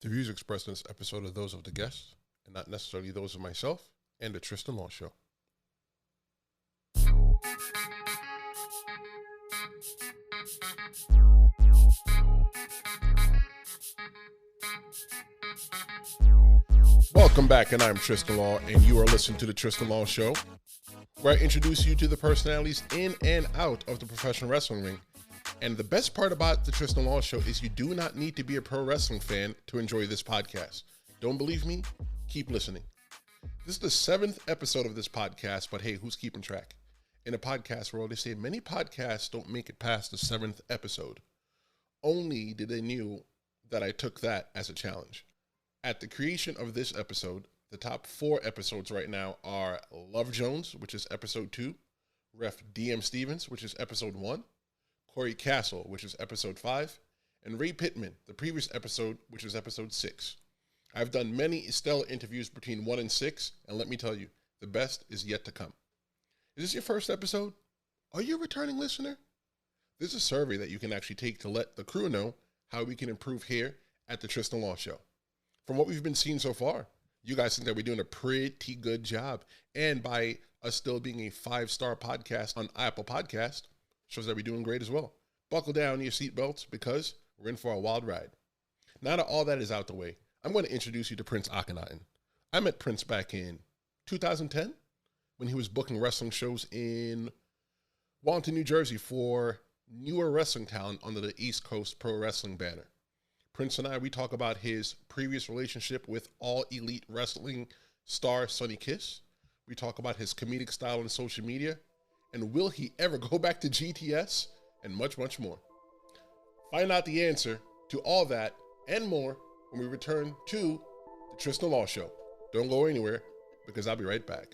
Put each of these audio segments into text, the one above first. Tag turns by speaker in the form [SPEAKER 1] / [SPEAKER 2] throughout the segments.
[SPEAKER 1] The views expressed in this episode are those of the guests and not necessarily those of myself and the Tristan Law Show. Welcome back, and I'm Tristan Law, and you are listening to the Tristan Law Show, where I introduce you to the personalities in and out of the professional wrestling ring. And the best part about the Tristan Law Show is you do not need to be a pro wrestling fan to enjoy this podcast. Don't believe me? Keep listening. This is the 7th episode of this podcast, but hey, who's keeping track? In a podcast world, they say many podcasts don't make it past the 7th episode. Only did they knew that I took that as a challenge. At the creation of this episode, the top 4 episodes right now are Love Jones, which is episode 2, Ref DM Stevens, which is episode 1, Corey Castle, which is episode 5, and Ray Pittman, the previous episode, which is episode 6. I've done many stellar interviews between 1 and 6, and let me tell you, the best is yet to come. Is this your first episode? Are you a returning listener? There's a survey that you can actually take to let the crew know how we can improve here at the Tristan Law Show. From what we've been seeing so far, you guys think that we're doing a pretty good job. And by us still being a 5-star podcast on Apple Podcast, shows that we're doing great as well. Buckle down your seatbelts because we're in for a wild ride. Now that all that is out the way, I'm going to introduce you to Prince Akkanatan. I met Prince back in 2010 when he was booking wrestling shows in Wallington, New Jersey for newer wrestling talent under the East Coast Pro Wrestling banner. Prince and I, we talk about his previous relationship with All Elite Wrestling star Sonny Kiss. We talk about his comedic style on social media, and will he ever go back to GTS, and much, much more. Find out the answer to all that and more when we return to the Tristan Law Show. Don't go anywhere, because I'll be right back.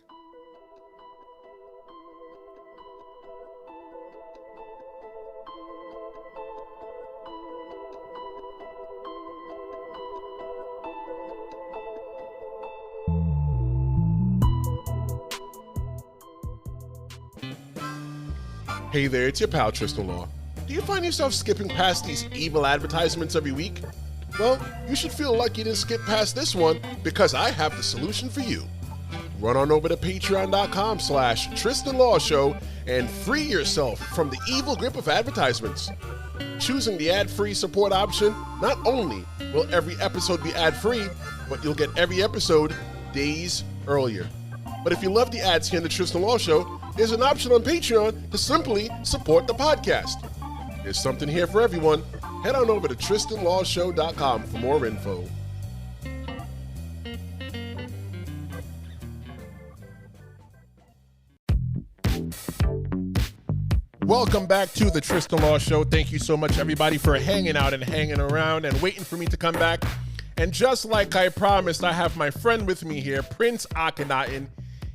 [SPEAKER 1] Hey there, it's your pal Tristan Law. Do you find yourself skipping past these evil advertisements every week? Well, you should feel lucky to skip past this one because I have the solution for you. Run on over to patreon.com/Tristan Law Show and free yourself from the evil grip of advertisements. Choosing the ad-free support option, not only will every episode be ad-free, but you'll get every episode days earlier. But if you love the ads here in the Tristan Law Show, there's an option on Patreon to simply support the podcast. There's something here for everyone. Head on over to TristanLawShow.com for more info. Welcome back to the Tristan Law Show. Thank you so much, everybody, for hanging out and hanging around and waiting for me to come back. And just like I promised, I have my friend with me here, Prince Akkanatan.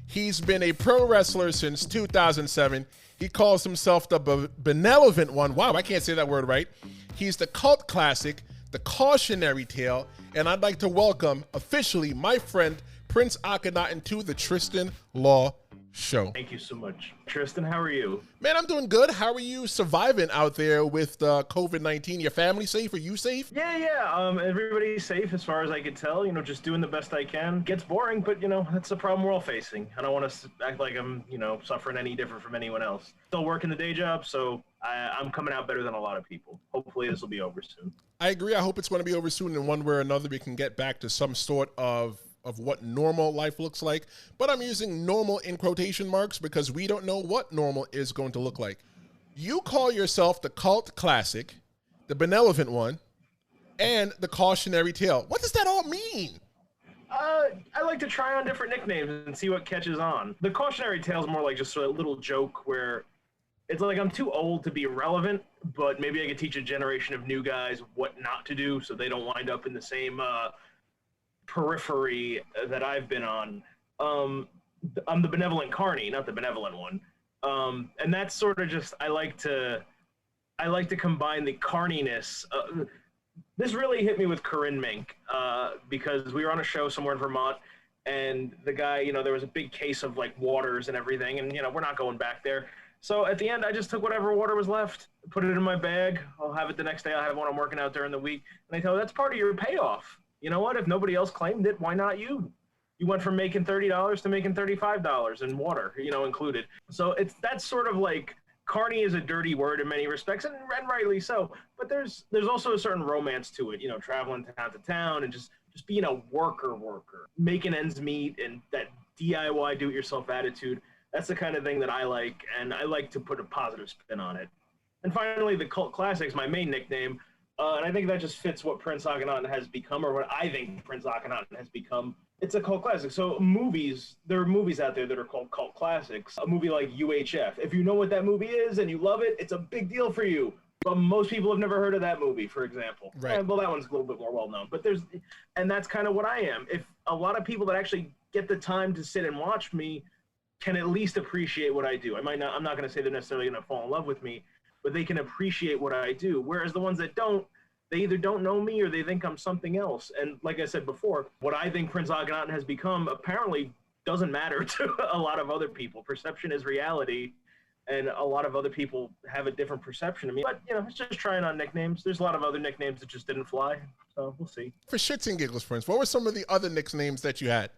[SPEAKER 1] He's been a pro wrestler since 2007. He calls himself the benevolent one. Wow, I can't say that word right. He's the cult classic, the cautionary tale, and I'd like to welcome officially my friend Prince Akkanatan to the Tristan Law Show.
[SPEAKER 2] Thank you so much. Tristan, how are you?
[SPEAKER 1] Man, I'm doing good. How are you surviving out there with COVID-19? Your family safe? Are you safe?
[SPEAKER 2] Yeah. Everybody's safe as far as I could tell. Just doing the best I can. Gets boring, but that's the problem we're all facing. I don't want to act like I'm, suffering any different from anyone else. Still working the day job, so I'm coming out better than a lot of people. Hopefully this will be over soon.
[SPEAKER 1] I agree. I hope it's going to be over soon, and one way or another we can get back to some sort of what normal life looks like. But I'm using normal in quotation marks because we don't know what normal is going to look like. You call yourself the cult classic, the benevolent one, and the cautionary tale. What does that all mean?
[SPEAKER 2] I like to try on different nicknames and see what catches on. The cautionary tale is more like just a little joke where it's like I'm too old to be relevant, but maybe I could teach a generation of new guys what not to do so they don't wind up in the same periphery that I've been on. I'm the benevolent carny, not the benevolent one. And that's sort of just, I like to combine the carniness. This really hit me with Corinne Mink because we were on a show somewhere in Vermont, and the guy, there was a big case of like waters and everything, and we're not going back there. So at the end, I just took whatever water was left, put it in my bag. I'll have it the next day. I'll have one I'm working out during the week. And I tell her, that's part of your payoff. you know what? If nobody else claimed it, why not you? You went from making $30 to making $35 in water, included. So that's sort of like carny is a dirty word in many respects, and rightly so. But there's also a certain romance to it, traveling town to town and just being a worker, making ends meet, and that DIY do-it-yourself attitude. That's the kind of thing that I like, and I like to put a positive spin on it. And finally, the Cult Classics, my main nickname, and I think that just fits what Prince Akkanatan has become, or what I think Prince Akkanatan has become. It's a cult classic. So there are movies out there that are called cult classics. A movie like UHF. If you know what that movie is and you love it, it's a big deal for you. But most people have never heard of that movie, for example.
[SPEAKER 1] Right.
[SPEAKER 2] Well, that one's a little bit more well-known. But and that's kind of what I am. If a lot of people that actually get the time to sit and watch me can at least appreciate what I do. I'm not going to say they're necessarily going to fall in love with me, but they can appreciate what I do. Whereas the ones that don't, they either don't know me or they think I'm something else. And like I said before, what I think Prince Akkanatan has become apparently doesn't matter to a lot of other people. Perception is reality, and a lot of other people have a different perception of me. But, it's just trying on nicknames. There's a lot of other nicknames that just didn't fly, so we'll see.
[SPEAKER 1] For shits and giggles, Prince, what were some of the other nicknames that you had?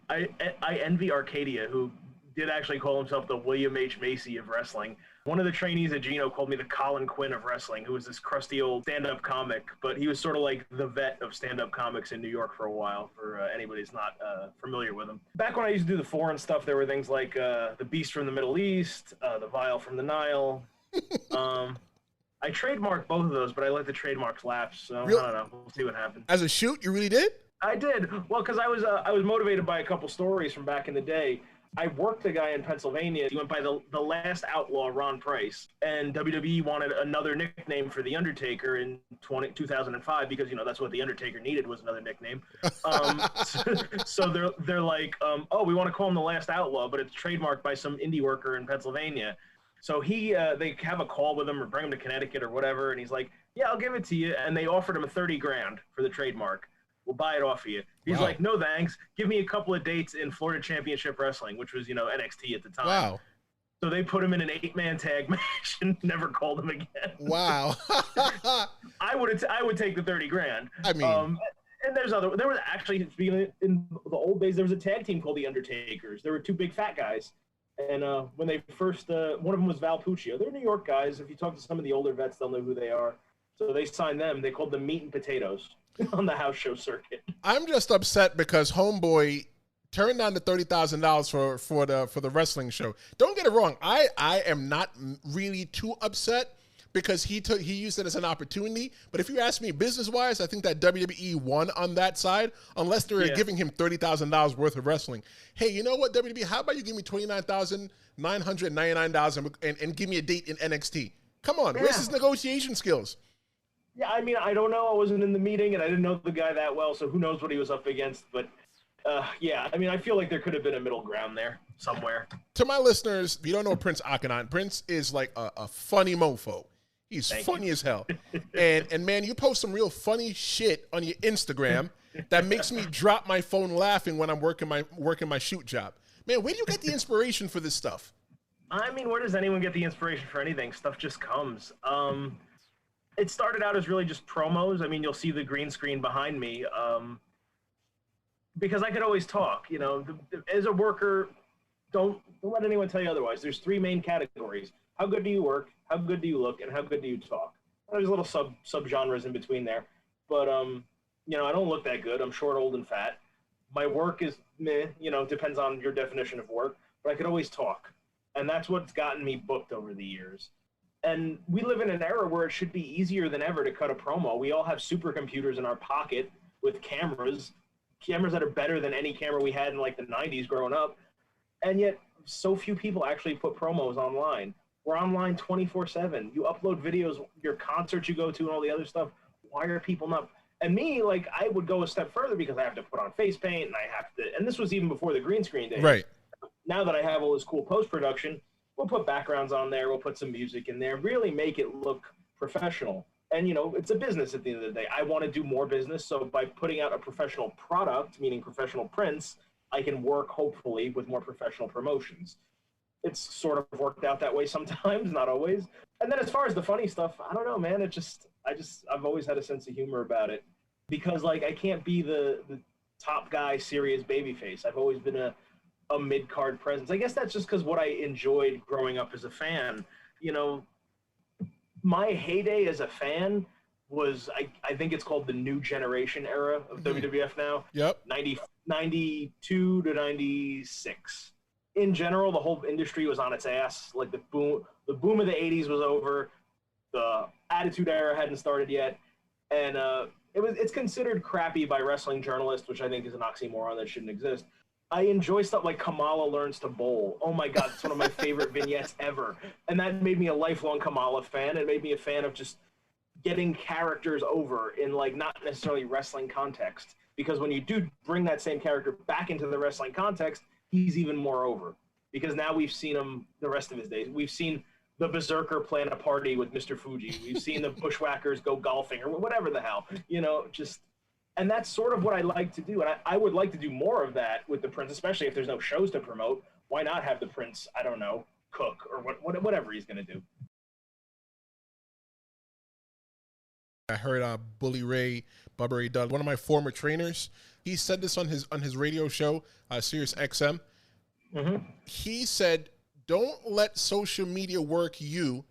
[SPEAKER 2] I envy Arcadia, who did actually call himself the William H. Macy of wrestling. One of the trainees at Gino called me the Colin Quinn of wrestling, who was this crusty old stand-up comic, but he was sort of like the vet of stand-up comics in New York for a while, for anybody who's not familiar with him. Back when I used to do the foreign stuff, there were things like the Beast from the Middle East, the Vial from the Nile. I trademarked both of those, but I let the trademarks lapse, so I don't know. We'll see what happens.
[SPEAKER 1] As a shoot, you really did?
[SPEAKER 2] I did. Well, because I was motivated by a couple stories from back in the day. I worked a guy in Pennsylvania. He went by the last outlaw, Ron Price. And WWE wanted another nickname for The Undertaker in 2005 because, that's what The Undertaker needed was another nickname. So they're like, we want to call him the last outlaw, but it's trademarked by some indie worker in Pennsylvania. So they have a call with him or bring him to Connecticut or whatever. And he's like, yeah, I'll give it to you. And they offered him $30,000 for the trademark. We'll buy it off of you. He's like, no thanks. Give me a couple of dates in Florida Championship Wrestling, which was, NXT at the time.
[SPEAKER 1] Wow.
[SPEAKER 2] So they put him in an 8-man tag match and never called him again.
[SPEAKER 1] Wow.
[SPEAKER 2] I would take the $30,000.
[SPEAKER 1] I mean,
[SPEAKER 2] and there was actually, in the old days, there was a tag team called the Undertakers. There were two big fat guys. And when they first, one of them was Val Puccio. They're New York guys. If you talk to some of the older vets, they'll know who they are. So they signed them. They called them Meat and Potatoes on the house show circuit.
[SPEAKER 1] I'm just upset because Homeboy turned down the $30,000 for the wrestling show. Don't get it wrong. I am not really too upset because he used it as an opportunity. But if you ask me business wise, I think that WWE won on that side, unless they were giving him $30,000 worth of wrestling. Hey, you know what, WWE? How about you give me $29,999 and give me a date in NXT? Come on, where's his negotiation skills?
[SPEAKER 2] Yeah, I mean, I don't know. I wasn't in the meeting, and I didn't know the guy that well, so who knows what he was up against. But, yeah, I mean, I feel like there could have been a middle ground there somewhere.
[SPEAKER 1] To my listeners, if you don't know Prince Akkanatan, Prince is like a funny mofo. He's funny as hell. And man, you post some real funny shit on your Instagram that makes me drop my phone laughing when I'm working my shoot job. Man, where do you get the inspiration for this stuff?
[SPEAKER 2] I mean, where does anyone get the inspiration for anything? Stuff just comes. It started out as really just promos. I mean, you'll see the green screen behind me because I could always talk. As a worker, don't let anyone tell you otherwise. There's 3 main categories: how good do you work, how good do you look, and how good do you talk. There's little sub-genres in between there, but I don't look that good. I'm short, old, and fat. My work is meh. Depends on your definition of work, but I could always talk, and that's what's gotten me booked over the years. And we live in an era where it should be easier than ever to cut a promo. We all have supercomputers in our pocket with cameras that are better than any camera we had in like the 90s growing up. And yet so few people actually put promos online. We're online 24/7. You upload videos, your concerts you go to and all the other stuff. Why are people not? And me, like, I would go a step further because I have to put on face paint and and this was even before the green screen days.
[SPEAKER 1] Right.
[SPEAKER 2] Now that I have all this cool post-production, we'll put backgrounds on there. We'll put some music in there, really make it look professional. And, it's a business at the end of the day. I want to do more business. So by putting out a professional product, meaning professional prints, I can work, hopefully, with more professional promotions. it's sort of worked out that way sometimes, not always. And then as far as the funny stuff, I don't know, man. I've always had a sense of humor about it because like I can't be the top guy, serious babyface. I've always been a mid card presence. I guess that's just because what I enjoyed growing up as a fan. You know, my heyday as a fan was I think it's called the new generation era of WWF now.
[SPEAKER 1] Yep.
[SPEAKER 2] 92 to 96. In general, the whole industry was on its ass. Like the boom of the 80s was over. The Attitude Era hadn't started yet. And it's considered crappy by wrestling journalists, which I think is an oxymoron that shouldn't exist. I enjoy stuff like Kamala Learns to Bowl. Oh my God, it's one of my favorite vignettes ever. And that made me a lifelong Kamala fan. It made me a fan of just getting characters over in like not necessarily wrestling context. Because when you do bring that same character back into the wrestling context, he's even more over. Because now we've seen him the rest of his days. We've seen the Berserker plan a party with Mr. Fuji. We've seen the Bushwhackers go golfing or whatever the hell. You know, just... And that's sort of what I like to do. And I would like to do more of that with the Prince, especially if there's no shows to promote. Why not have the Prince, I don't know, cook or whatever he's going to do.
[SPEAKER 1] I heard Bully Ray, Bubba Ray Dunn, one of my former trainers. He said this on his radio show, Sirius XM.
[SPEAKER 2] Mm-hmm.
[SPEAKER 1] He said, don't let social media work you.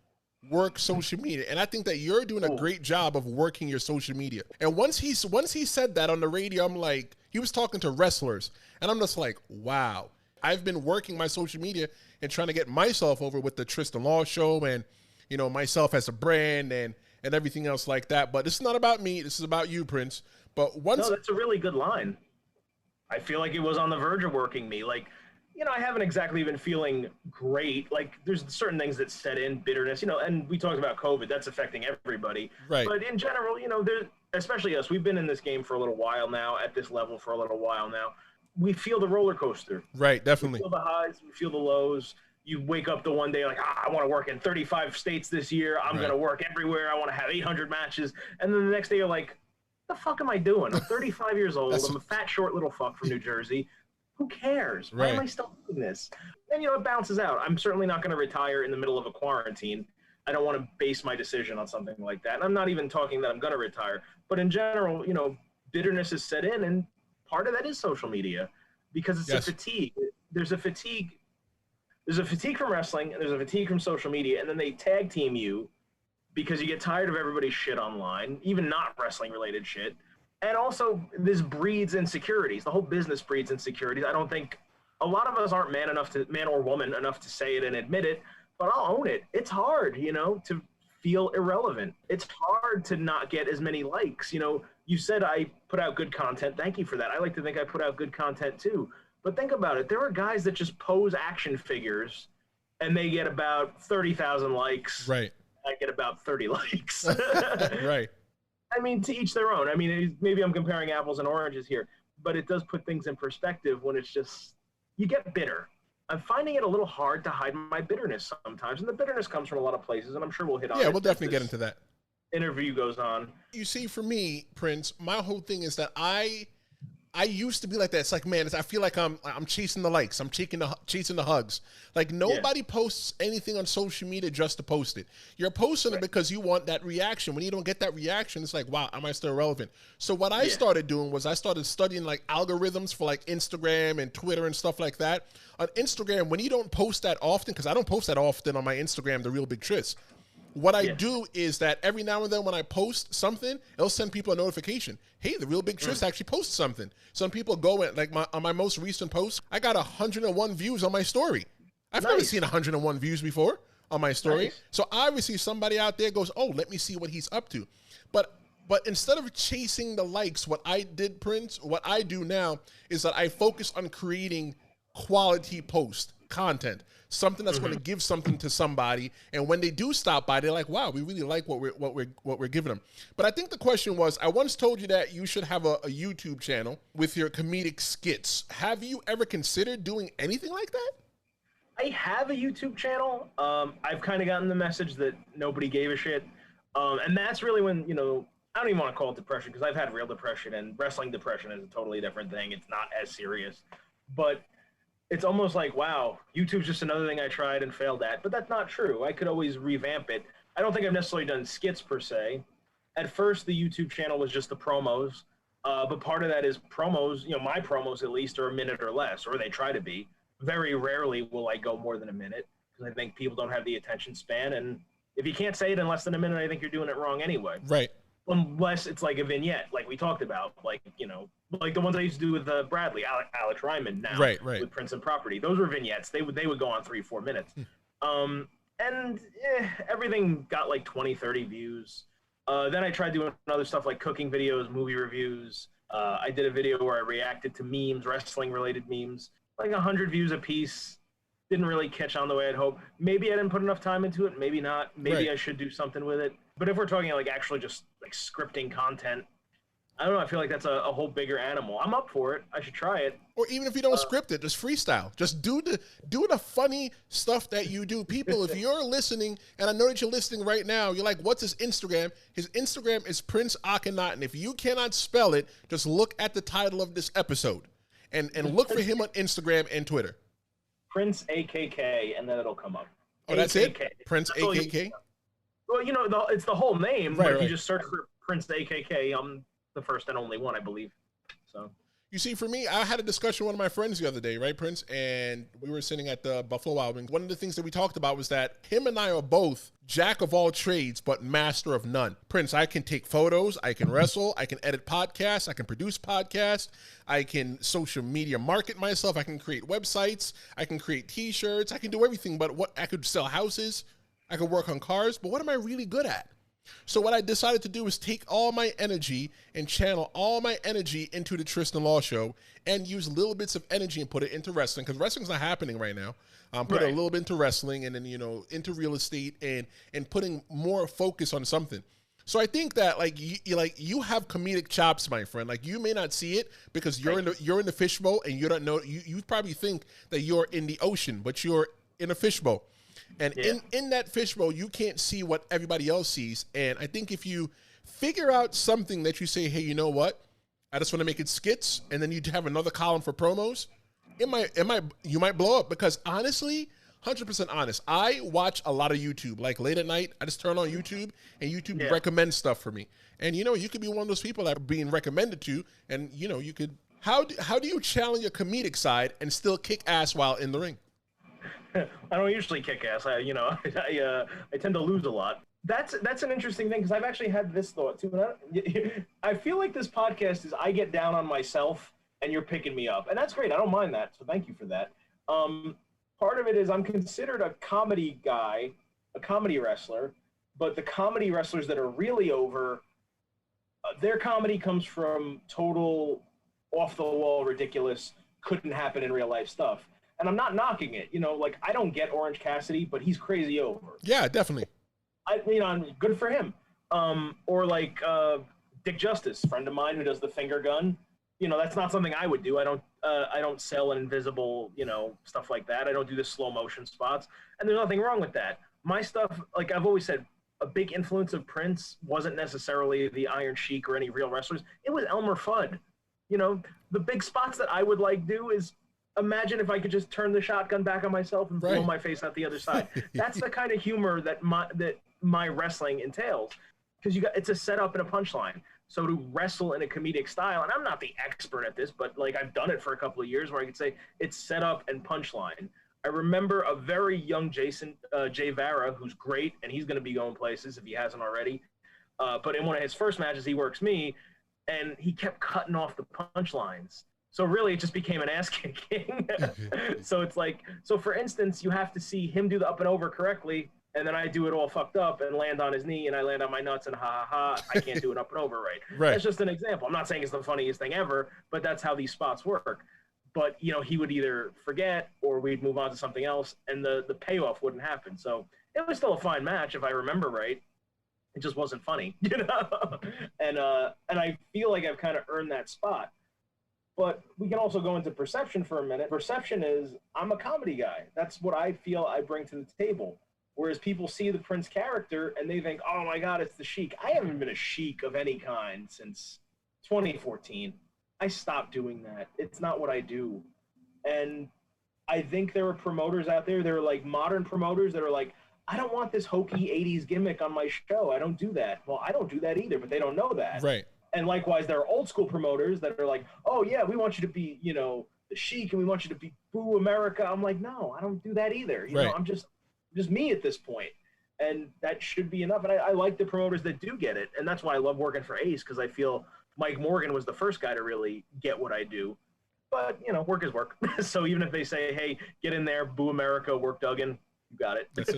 [SPEAKER 1] Work social media. And I think that you're doing a great job of working your social media. And once he said that on the radio, I'm like, he was talking to wrestlers and I'm just like, wow, I've been working my social media and trying to get myself over with the Tristan Law show and, you know, myself as a brand and everything else like that. But this is not about me. This is about you, Prince. But once...
[SPEAKER 2] No, that's a really good line. I feel like it was on the verge of working me. Like, you know, I haven't exactly been feeling great. Like, there's certain things that set in, bitterness, you know, and we talked about COVID. That's affecting everybody.
[SPEAKER 1] Right.
[SPEAKER 2] But in general, you know, especially us, we've been in this game for a little while now, at this level for a little while now. We feel the roller coaster.
[SPEAKER 1] Right, definitely.
[SPEAKER 2] We feel the highs, we feel the lows. You wake up the one day like, I want to work in 35 states this year. I'm going to work everywhere. I want to have 800 matches. And then the next day you're like, what the fuck am I doing? I'm 35 years old. I'm a fat, short little fuck from New Jersey. Who cares? Why am I still doing this? And, you know, it bounces out. I'm certainly not going to retire in the middle of a quarantine. I don't want to base my decision on something like that. And I'm not even talking that I'm going to retire. But in general, you know, bitterness is set in. And part of that is social media because it's a fatigue. There's a fatigue. There's a fatigue from wrestling and there's a fatigue from social media. And then they tag team you because you get tired of everybody's shit online, even not wrestling related shit. And also, this breeds insecurities. The whole business breeds insecurities. I don't think a lot of us aren't man or woman enough to say it and admit it, but I'll own it. It's hard, you know, to feel irrelevant. It's hard to not get as many likes. You know, you said I put out good content. Thank you for that. I like to think I put out good content too. But think about it. There are guys that just pose action figures and they get about 30,000 likes.
[SPEAKER 1] Right.
[SPEAKER 2] I get about 30 likes.
[SPEAKER 1] Right.
[SPEAKER 2] I mean, to each their own. I mean, maybe I'm comparing apples and oranges here, but it does put things in perspective when it's just, you get bitter. I'm finding it a little hard to hide my bitterness sometimes, and the bitterness comes from a lot of places, and I'm sure we'll hit on it.
[SPEAKER 1] Yeah, we'll definitely get into that.
[SPEAKER 2] Interview goes on.
[SPEAKER 1] You see, for me, Prince, my whole thing is that I used to be like that. It's like, man, I feel like I'm chasing the likes. I'm chasing the hugs. Like nobody posts anything on social media just to post it. You're posting it because you want that reaction. When you don't get that reaction, it's like, wow, am I still relevant? So what I started doing was I started studying like algorithms for like Instagram and Twitter and stuff like that. On Instagram, when you don't post that often, because I don't post that often on my Instagram, The Real Big Tris. What I do is that every now and then when I post something, it'll send people a notification. Hey, The Real Big Tris actually posted something. Some people go and like on my most recent post, I got 101 views on my story. I've never seen 101 views before on my story. Nice. So obviously somebody out there goes, oh, let me see what he's up to. But instead of chasing the likes, what I did, Prince, what I do now is that I focus on creating quality post content. Something that's going to give something to somebody, and when they do stop by, they're like, "Wow, we really like what we're giving them." But I think the question was, I once told you that you should have a YouTube channel with your comedic skits. Have you ever considered doing anything like that?
[SPEAKER 2] I have a YouTube channel. I've kind of gotten the message that nobody gave a shit, and that's really when, you know, I don't even want to call it depression because I've had real depression, and wrestling depression is a totally different thing. It's not as serious, but it's almost like, wow, YouTube's just another thing I tried and failed at. But that's not true. I could always revamp it. I don't think I've necessarily done skits per se. At first, the YouTube channel was just the promos. But part of that is promos, my promos at least are a minute or less, or they try to be. Very rarely will I go more than a minute because I think people don't have the attention span. And if you can't say it in less than a minute, I think you're doing it wrong anyway.
[SPEAKER 1] Right.
[SPEAKER 2] Unless it's like a vignette, like we talked about, like the ones I used to do with Bradley, Alex Ryman now,
[SPEAKER 1] right,
[SPEAKER 2] with Prince and Property. Those were vignettes. They would go on 3-4 minutes, and everything got like 20, 30 views. Then I tried doing other stuff like cooking videos, movie reviews. I did a video where I reacted to memes, wrestling related memes, like 100 views a piece. Didn't really catch on the way I'd hoped. Maybe I didn't put enough time into it. Maybe not. Maybe I should do something with it. But if we're talking like actually just like scripting content, I don't know. I feel like that's a whole bigger animal. I'm up for it. I should try it.
[SPEAKER 1] Or even if you don't script it, just freestyle. Just do the funny stuff that you do. People, if you're listening, and I know that you're listening right now, you're like, what's his Instagram? His Instagram is Prince Akkanatan. If you cannot spell it, just look at the title of this episode and look for him on Instagram and Twitter.
[SPEAKER 2] Prince AKK, and then it'll come up.
[SPEAKER 1] Oh, that's it? Prince AKK?
[SPEAKER 2] Well, it's the whole name,
[SPEAKER 1] right,
[SPEAKER 2] but if
[SPEAKER 1] right.
[SPEAKER 2] you just search for Prince AKK, I'm the first and only one, I believe. So,
[SPEAKER 1] you see, for me, I had a discussion with one of my friends the other day, right, Prince? And we were sitting at the Buffalo Wild Wings. One of the things that we talked about was that him and I are both jack of all trades, but master of none. Prince, I can take photos, I can wrestle, I can edit podcasts, I can produce podcasts, I can social media market myself, I can create websites, I can create t-shirts, I can do everything, but I could sell houses, I could work on cars, but what am I really good at? So what I decided to do is take all my energy and channel all my energy into the Tristan Law Show and use little bits of energy and put it into wrestling, because wrestling's not happening right now. Put a little bit into wrestling and then, into real estate and putting more focus on something. So I think that you have comedic chops, my friend. Like, you may not see it because you're in the fishbowl and you don't know. You probably think that you're in the ocean, but you're in a fishbowl. And in that fishbowl, you can't see what everybody else sees. And I think if you figure out something that you say, hey, you know what? I just want to make it skits, and then you have another column for promos, you might blow up. Because honestly, 100% honest, I watch a lot of YouTube. Like late at night, I just turn on YouTube, and YouTube recommends stuff for me. And you could be one of those people that are being recommended to, and you could. How do you challenge your comedic side and still kick ass while in the ring?
[SPEAKER 2] I don't usually kick ass. I tend to lose a lot. That's an interesting thing, because I've actually had this thought too. I feel like this podcast is I get down on myself and you're picking me up, and that's great. I don't mind that, so thank you for that. Part of it is I'm considered a comedy guy, a comedy wrestler, but the comedy wrestlers that are really over, their comedy comes from total off the wall, ridiculous, couldn't happen in real life stuff. And I'm not knocking it, I don't get Orange Cassidy, but he's crazy over.
[SPEAKER 1] Yeah, definitely.
[SPEAKER 2] I'm good for him. Or like Dick Justice, friend of mine who does the finger gun. That's not something I would do. I don't sell an invisible, stuff like that. I don't do the slow motion spots, and there's nothing wrong with that. My stuff, like I've always said, a big influence of Prince wasn't necessarily the Iron Sheik or any real wrestlers. It was Elmer Fudd. The big spots that I would do is, imagine if I could just turn the shotgun back on myself and blow my face out the other side. That's the kind of humor that my wrestling entails, because it's a setup and a punchline. So to wrestle in a comedic style, and I'm not the expert at this, but I've done it for a couple of years, where I could say it's setup and punchline. I remember a very young Jay Vara, who's great, and he's going to be going places if he hasn't already. But in one of his first matches, he works me, and he kept cutting off the punchlines. So really, it just became an ass kicking. So it's so for instance, you have to see him do the up and over correctly, and then I do it all fucked up and land on his knee, and I land on my nuts, and I can't do it up and over right. That's just an example. I'm not saying it's the funniest thing ever, but that's how these spots work. But he would either forget or we'd move on to something else, and the payoff wouldn't happen. So it was still a fine match if I remember right. It just wasn't funny, And I feel like I've kind of earned that spot. But we can also go into perception for a minute. Perception is, I'm a comedy guy. That's what I feel I bring to the table. Whereas people see the Prince character and they think, oh my God, it's the Sheik. I haven't been a Sheik of any kind since 2014. I stopped doing that. It's not what I do. And I think there are promoters out there that are like modern promoters that are like, I don't want this hokey 80s gimmick on my show. I don't do that. Well, I don't do that either, but they don't know that.
[SPEAKER 1] Right.
[SPEAKER 2] And likewise, there are old school promoters that are like, oh, yeah, we want you to be, you know, the Sheik and we want you to be Boo America. I'm like, no, I don't do that either. You know, I'm just me at this point. And that should be enough. And I like the promoters that do get it. And that's why I love working for Ace, because I feel Mike Morgan was the first guy to really get what I do. But, you know, work is work. So even if they say, hey, get in there, Boo America, work Duggan, you got it.
[SPEAKER 1] That's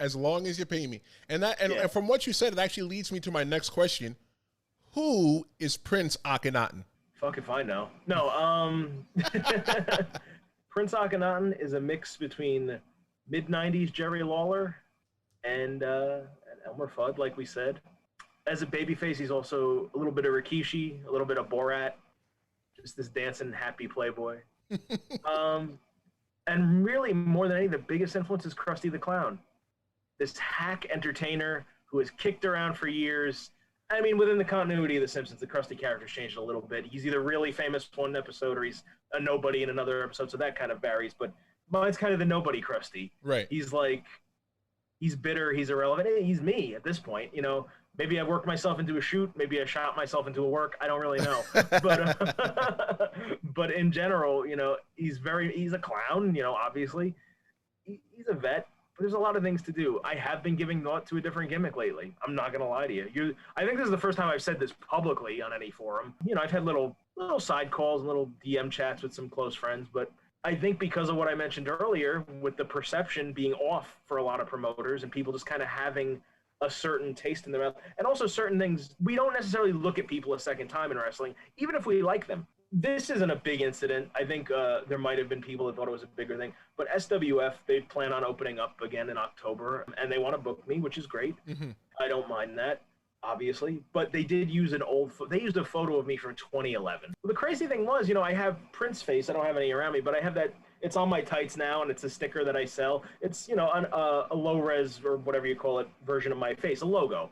[SPEAKER 1] as long as you pay me. And and from what you said, it actually leads me to my next question. Who is Prince Akkanatan?
[SPEAKER 2] Fuck if I know. No, Prince Akkanatan is a mix between mid-90s Jerry Lawler and Elmer Fudd, like we said. As a babyface, he's also a little bit of Rikishi, a little bit of Borat, just this dancing, happy playboy. And really, more than anything, the biggest influence is Krusty the Clown. This hack entertainer who has kicked around for years. I mean, within the continuity of The Simpsons, the Krusty character's changed a little bit. He's either really famous one episode or he's a nobody in another episode, so that kind of varies. But mine's kind of the nobody Krusty.
[SPEAKER 1] Right.
[SPEAKER 2] He's like, he's bitter, he's irrelevant. He's me at this point, you know. Maybe I worked myself into a shoot. Maybe I shot myself into a work. I don't really know. But in general, you know, he's a clown, you know, obviously. He's a vet. But there's a lot of things to do. I have been giving thought to a different gimmick lately. I'm not going to lie to you. I think this is the first time I've said this publicly on any forum. You know, I've had little side calls and little DM chats with some close friends. But I think because of what I mentioned earlier, with the perception being off for a lot of promoters and people just kind of having a certain taste in their mouth, and also certain things, we don't necessarily look at people a second time in wrestling, even if we like them. This isn't a big incident. I think there might have been people that thought it was a bigger thing, but SWF, they plan on opening up again in October, and they want to book me, which is great. Mm-hmm. I don't mind that, obviously, but they did use they used a photo of me from 2011. The crazy thing was, you know, I have Prince face. I don't have any around me, but I have that. It's on my tights now, and it's a sticker that I sell. It's, you know, a low-res or whatever you call it version of my face, a logo.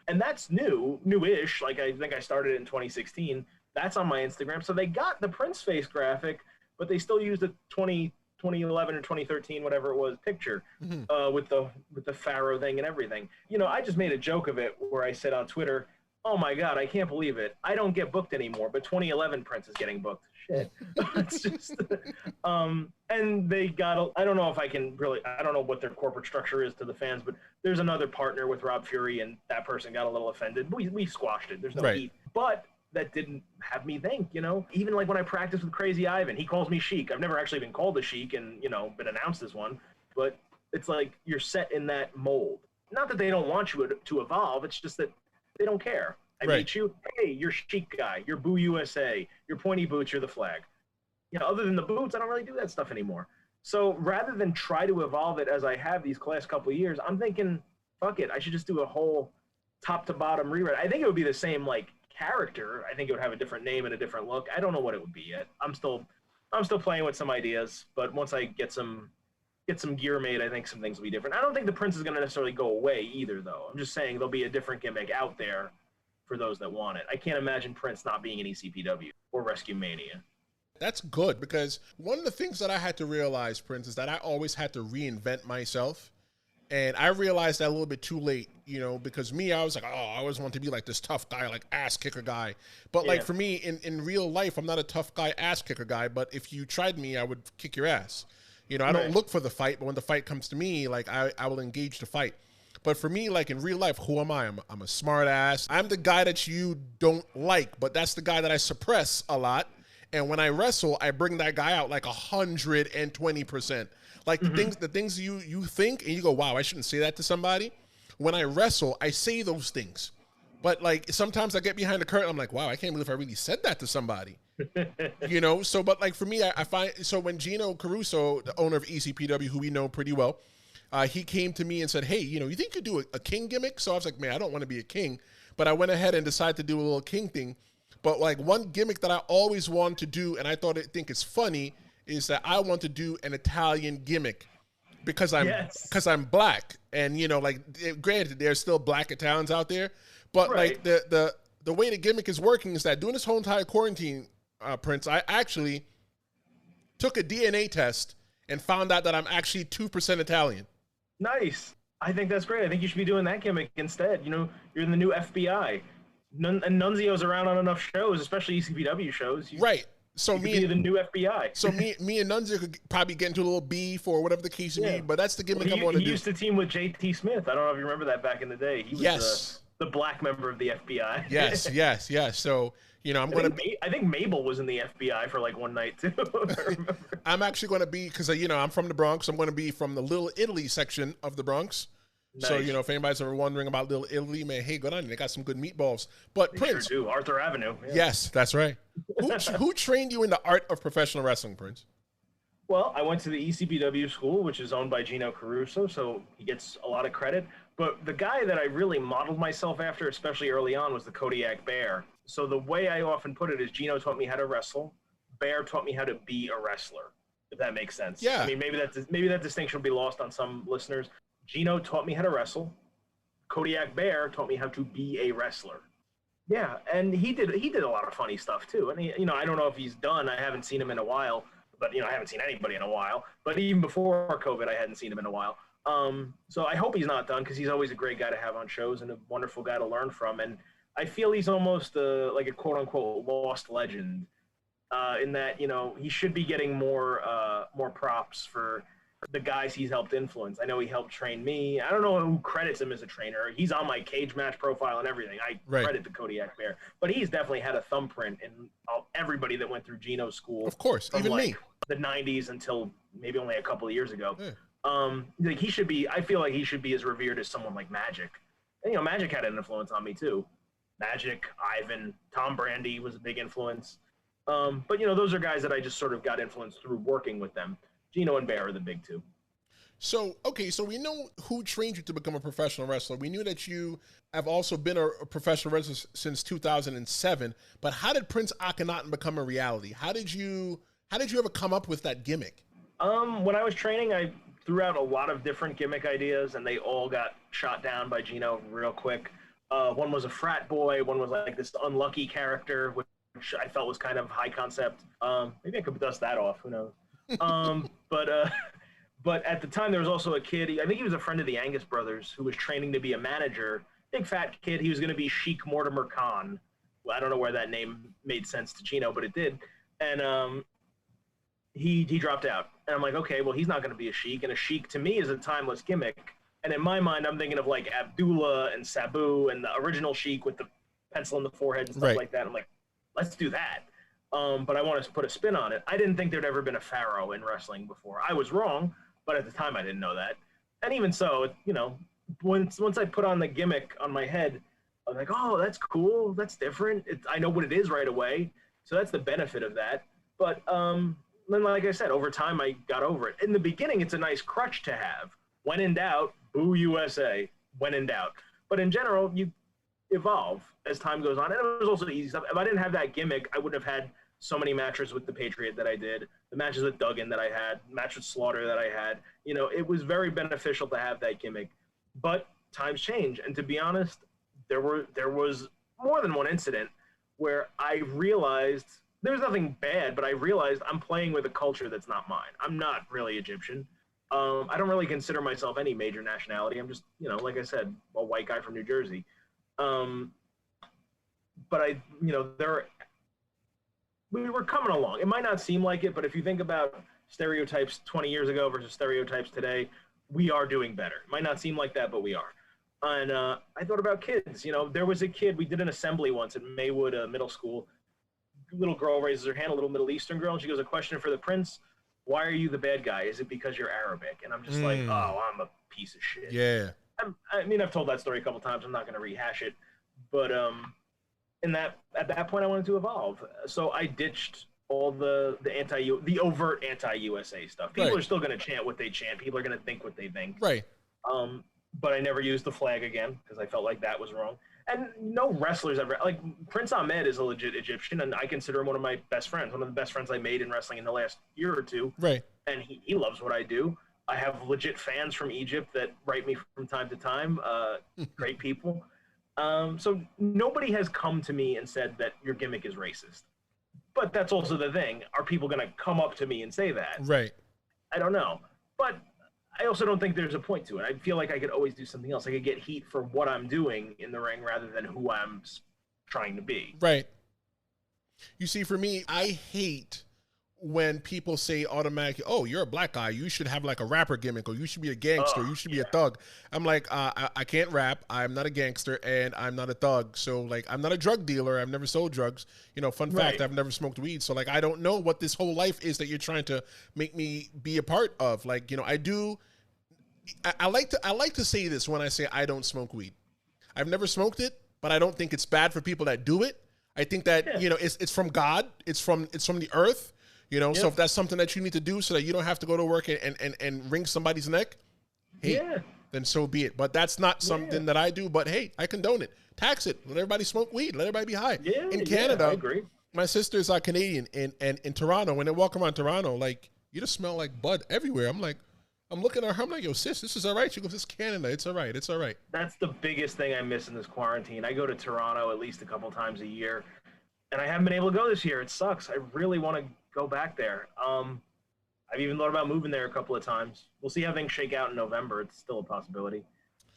[SPEAKER 2] And that's newish. Like, I think I started it in 2016. That's on my Instagram. So they got the Prince face graphic, but they still used a 2011 or 2013, whatever it was, picture with the Pharaoh thing and everything. You know, I just made a joke of it where I said on Twitter, oh my God, I can't believe it. I don't get booked anymore, but 2011 Prince is getting booked. Shit. It's just, and they got, I don't know if I can really, I don't know what their corporate structure is to the fans, but there's another partner with Rob Fury, and that person got a little offended. We squashed it. There's no heat. But that didn't have me think, you know, even like when I practice with Crazy Ivan, he calls me Sheik. I've never actually been called a Sheik and, you know, been announced as one, but it's like you're set in that mold. Not that they don't want you to evolve. It's just that they don't care. I meet you, hey, you're Sheik guy, you're Boo USA, you're pointy boots, you're the flag. You know, other than the boots, I don't really do that stuff anymore. So rather than try to evolve it as I have these last couple of years, I'm thinking, fuck it, I should just do a whole top to bottom rewrite. I think it would be the same, like, character. I think it would have a different name and a different look. I don't know what it would be yet. I'm still playing with some ideas, but once I get some gear made, I think some things will be different. I don't think the Prince is going to necessarily go away either, though. I'm just saying there'll be a different gimmick out there for those that want it. I can't imagine Prince not being in ECPW or Rescue Mania.
[SPEAKER 1] That's good, because one of the things that I had to realize, Prince, is that I always had to reinvent myself. And I realized that a little bit too late, you know, because me, I was like, oh, I always want to be like this tough guy, like ass kicker guy. But like for me, in real life, I'm not a tough guy, ass kicker guy. But if you tried me, I would kick your ass. You know, I don't look for the fight, but when the fight comes to me, like I will engage the fight. But for me, like in real life, who am I? I'm a smart ass. I'm the guy that you don't like, but that's the guy that I suppress a lot. And when I wrestle, I bring that guy out like 120%. Like the things you think and you go, wow, I shouldn't say that to somebody. When I wrestle, I say those things. But like sometimes I get behind the curtain, I'm like, wow, I can't believe I really said that to somebody. You know, so but like for me, I find, so when Gino Caruso, the owner of ECPW, who we know pretty well, he came to me and said, hey, you know, you think you could do a king gimmick? So I was like, man, I don't want to be a king. But I went ahead and decided to do a little king thing. But like one gimmick that I always wanted to do, and I think it's funny, is that I want to do an Italian gimmick because I'm black. And, you know, like, granted, there's still black Italians out there. But like the way the gimmick is working is that during this whole entire quarantine, Prince, I actually took a DNA test and found out that I'm actually 2% Italian.
[SPEAKER 2] Nice. I think that's great. I think you should be doing that gimmick instead. You know, you're in the new FBI. And Nunzio's around on enough shows, especially ECPW shows.
[SPEAKER 1] Right. So
[SPEAKER 2] you could be the new FBI.
[SPEAKER 1] So me and Nunzio could probably get into a little beef or whatever the case may be, but that's the gimmick I want to do.
[SPEAKER 2] He used to team with JT Smith. I don't know if you remember that back in the day. He was the black member of the FBI.
[SPEAKER 1] Yes. So, you know,
[SPEAKER 2] I think Mabel was in the FBI for like one night too. I remember.
[SPEAKER 1] I'm actually going to be, because, you know, I'm from the Bronx. I'm going to be from the Little Italy section of the Bronx. Nice. So, you know, if anybody's ever wondering about Little Italy, man, hey, go down. They got some good meatballs. But
[SPEAKER 2] they
[SPEAKER 1] Prince,
[SPEAKER 2] sure do. Arthur Avenue. Yeah.
[SPEAKER 1] Yes, that's right. Who trained you in the art of professional wrestling, Prince?
[SPEAKER 2] Well, I went to the ECPW school, which is owned by Gino Caruso, so he gets a lot of credit. But the guy that I really modeled myself after, especially early on, was the Kodiak Bear. So the way I often put it is Gino taught me how to wrestle. Bear taught me how to be a wrestler, if that makes sense.
[SPEAKER 1] Yeah.
[SPEAKER 2] I mean, maybe that distinction will be lost on some listeners. Gino taught me how to wrestle. Kodiak Bear taught me how to be a wrestler. Yeah, and he did a lot of funny stuff too. And he, you know, I don't know if he's done. I haven't seen him in a while. But, you know, I haven't seen anybody in a while. But even before COVID, I hadn't seen him in a while. So I hope he's not done, because he's always a great guy to have on shows and a wonderful guy to learn from. And I feel he's almost like a quote-unquote lost legend in that, you know, he should be getting more props for the guys he's helped influence. I know he helped train me. I don't know who credits him as a trainer. He's on my cage match profile and everything. I credit the Kodiak Bear. But he's definitely had a thumbprint in everybody that went through Gino's school.
[SPEAKER 1] Of course, even me.
[SPEAKER 2] The 90s until maybe only a couple of years ago. Yeah. Like he should be, I feel like he should be as revered as someone like Magic. And, you know, Magic had an influence on me too. Magic, Ivan, Tom Brandy was a big influence. But, you know, those are guys that I just sort of got influenced through working with them. Gino and Bear are the big two.
[SPEAKER 1] So, okay, so we know who trained you to become a professional wrestler. We knew that you have also been a professional wrestler since 2007. But how did Prince Akkanatan become a reality? How did you ever come up with that gimmick?
[SPEAKER 2] When I was training, I threw out a lot of different gimmick ideas, and they all got shot down by Gino real quick. One was a frat boy. One was like this unlucky character, which I felt was kind of high concept. Maybe I could dust that off. Who knows? But at the time, there was also a kid. I think he was a friend of the Angus brothers who was training to be a manager. Big fat kid. He was going to be Sheik Mortimer Khan. Well, I don't know where that name made sense to Gino, but it did. And he dropped out. And I'm like, okay, well, he's not going to be a Sheik. And a Sheik to me is a timeless gimmick. And in my mind, I'm thinking of like Abdullah and Sabu and the original Sheik with the pencil in the forehead and stuff like that. I'm like, let's do that. But I want to put a spin on it. I didn't think there'd ever been a pharaoh in wrestling before. I was wrong, but at the time I didn't know that. And even so, you know, once I put on the gimmick on my head, I was like, oh, that's cool. That's different. I know what it is right away. So that's the benefit of that. But then, like I said, over time I got over it. In the beginning, it's a nice crutch to have. When in doubt, boo USA. When in doubt. But in general, you evolve as time goes on. And it was also easy stuff. If I didn't have that gimmick, I wouldn't have had so many matches with the Patriot that I did, the matches with Duggan that I had, match with Slaughter that I had. You know, it was very beneficial to have that gimmick. But times change, and to be honest, there was more than one incident where I realized there was nothing bad, but I realized I'm playing with a culture that's not mine. I'm not really Egyptian. I don't really consider myself any major nationality. I'm just, you know, like I said, a white guy from New Jersey. But we were coming along. It might not seem like it, but if you think about stereotypes 20 years ago versus stereotypes today, we are doing better. It might not seem like that, but we are. And I thought about kids. You know, there was a kid, we did an assembly once at Maywood Middle School. Little girl raises her hand, a little Middle Eastern girl, and she goes, a question for the prince. Why are you the bad guy? Is it because you're Arabic? And I'm just like, oh, I'm a piece of shit.
[SPEAKER 1] Yeah.
[SPEAKER 2] I mean, I've told that story a couple times. I'm not going to rehash it. But at that point, I wanted to evolve. So I ditched all the overt anti-USA stuff. People are still going to chant what they chant. People are going to think what they think.
[SPEAKER 1] Right.
[SPEAKER 2] But I never used the flag again because I felt like that was wrong. And no wrestlers ever, like Prince Ahmed is a legit Egyptian, and I consider him one of my best friends, one of the best friends I made in wrestling in the last year or two.
[SPEAKER 1] Right.
[SPEAKER 2] And he loves what I do. I have legit fans from Egypt that write me from time to time. Great people. So nobody has come to me and said that your gimmick is racist. But that's also the thing. Are people going to come up to me and say that?
[SPEAKER 1] Right.
[SPEAKER 2] I don't know. But I also don't think there's a point to it. I feel like I could always do something else. I could get heat for what I'm doing in the ring rather than who I'm trying to be.
[SPEAKER 1] Right. You see, for me, I hate when people say automatically, oh, you're a black guy, you should have like a rapper gimmick, or you should be a gangster, you should be a thug. I'm like, I can't rap, I'm not a gangster, and I'm not a thug. So like, I'm not a drug dealer, I've never sold drugs. You know, fun fact, I've never smoked weed. So like, I don't know what this whole life is that you're trying to make me be a part of. Like, you know, I like to say this when I say I don't smoke weed. I've never smoked it, but I don't think it's bad for people that do it. I think that, you know, it's from God, it's from the earth. You know, so if that's something that you need to do so that you don't have to go to work and wring somebody's neck, hey, then so be it. But that's not something that I do. But hey, I condone it. Tax it. Let everybody smoke weed. Let everybody be high.
[SPEAKER 2] Yeah,
[SPEAKER 1] in Canada,
[SPEAKER 2] I agree.
[SPEAKER 1] My sisters are Canadian, and in Toronto, when they walk around Toronto, like, you just smell like bud everywhere. I'm looking at her, I'm like, yo, sis, this is all right. She goes, it's Canada. It's all right. It's all right.
[SPEAKER 2] That's the biggest thing I miss in this quarantine. I go to Toronto at least a couple times a year, and I haven't been able to go this year. It sucks. I really want to go back there. I've even thought about moving there a couple of times. We'll see how things shake out in November. It's still a possibility.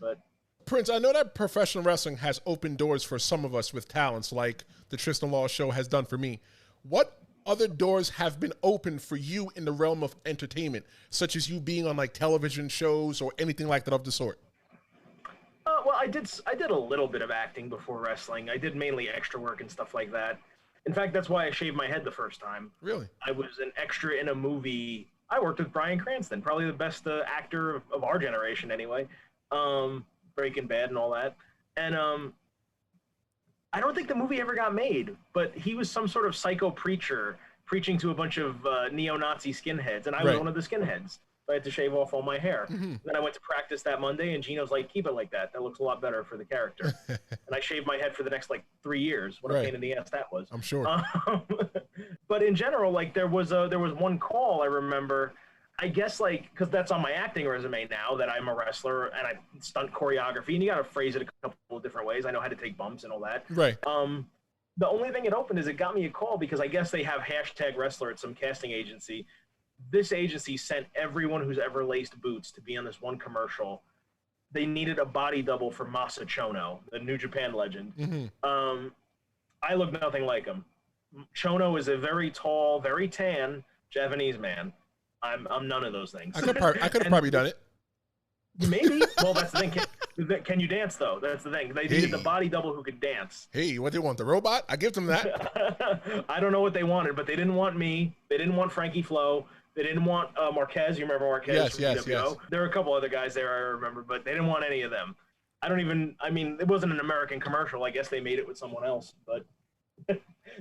[SPEAKER 2] But
[SPEAKER 1] Prince, I know that professional wrestling has opened doors for some of us with talents like the Tristan Law Show has done for me. What other doors have been opened for you in the realm of entertainment, such as you being on like television shows or anything like that of the sort?
[SPEAKER 2] Well, I did a little bit of acting before wrestling. I did mainly extra work and stuff like that. In fact, that's why I shaved my head the first time.
[SPEAKER 1] Really?
[SPEAKER 2] I was an extra in a movie. I worked with Bryan Cranston, probably the best actor of our generation anyway. Breaking Bad and all that. And I don't think the movie ever got made, but he was some sort of psycho preacher preaching to a bunch of neo-Nazi skinheads, and I was one of the skinheads. So I had to shave off all my hair. Mm-hmm. Then I went to practice that Monday, and Gino's like, keep it like that. That looks a lot better for the character. And I shaved my head for the next, 3 years. What a pain in the ass that was.
[SPEAKER 1] I'm sure.
[SPEAKER 2] But in general, there was one call I remember, I guess, because that's on my acting resume now, that I'm a wrestler, and I stunt choreography, and you got to phrase it a couple of different ways. I know how to take bumps and all that.
[SPEAKER 1] Right.
[SPEAKER 2] The only thing it opened is it got me a call because I guess they have #wrestler at some casting agency. This agency sent everyone who's ever laced boots to be on this one commercial. They needed a body double for Masa Chono, the New Japan legend. Mm-hmm. I look nothing like him. Chono is a very tall, very tan Japanese man. I'm none of those things.
[SPEAKER 1] I could have probably done it.
[SPEAKER 2] Maybe. Well, that's the thing. Can you dance, though? That's the thing. They needed the body double who could dance.
[SPEAKER 1] Hey, what they want? The robot? I give them that.
[SPEAKER 2] I don't know what they wanted, but they didn't want me. They didn't want Frankie Flo. They didn't want Marquez. You remember Marquez?
[SPEAKER 1] Yes.
[SPEAKER 2] There were a couple other guys there I remember, but they didn't want any of them. It wasn't an American commercial. I guess they made it with someone else, but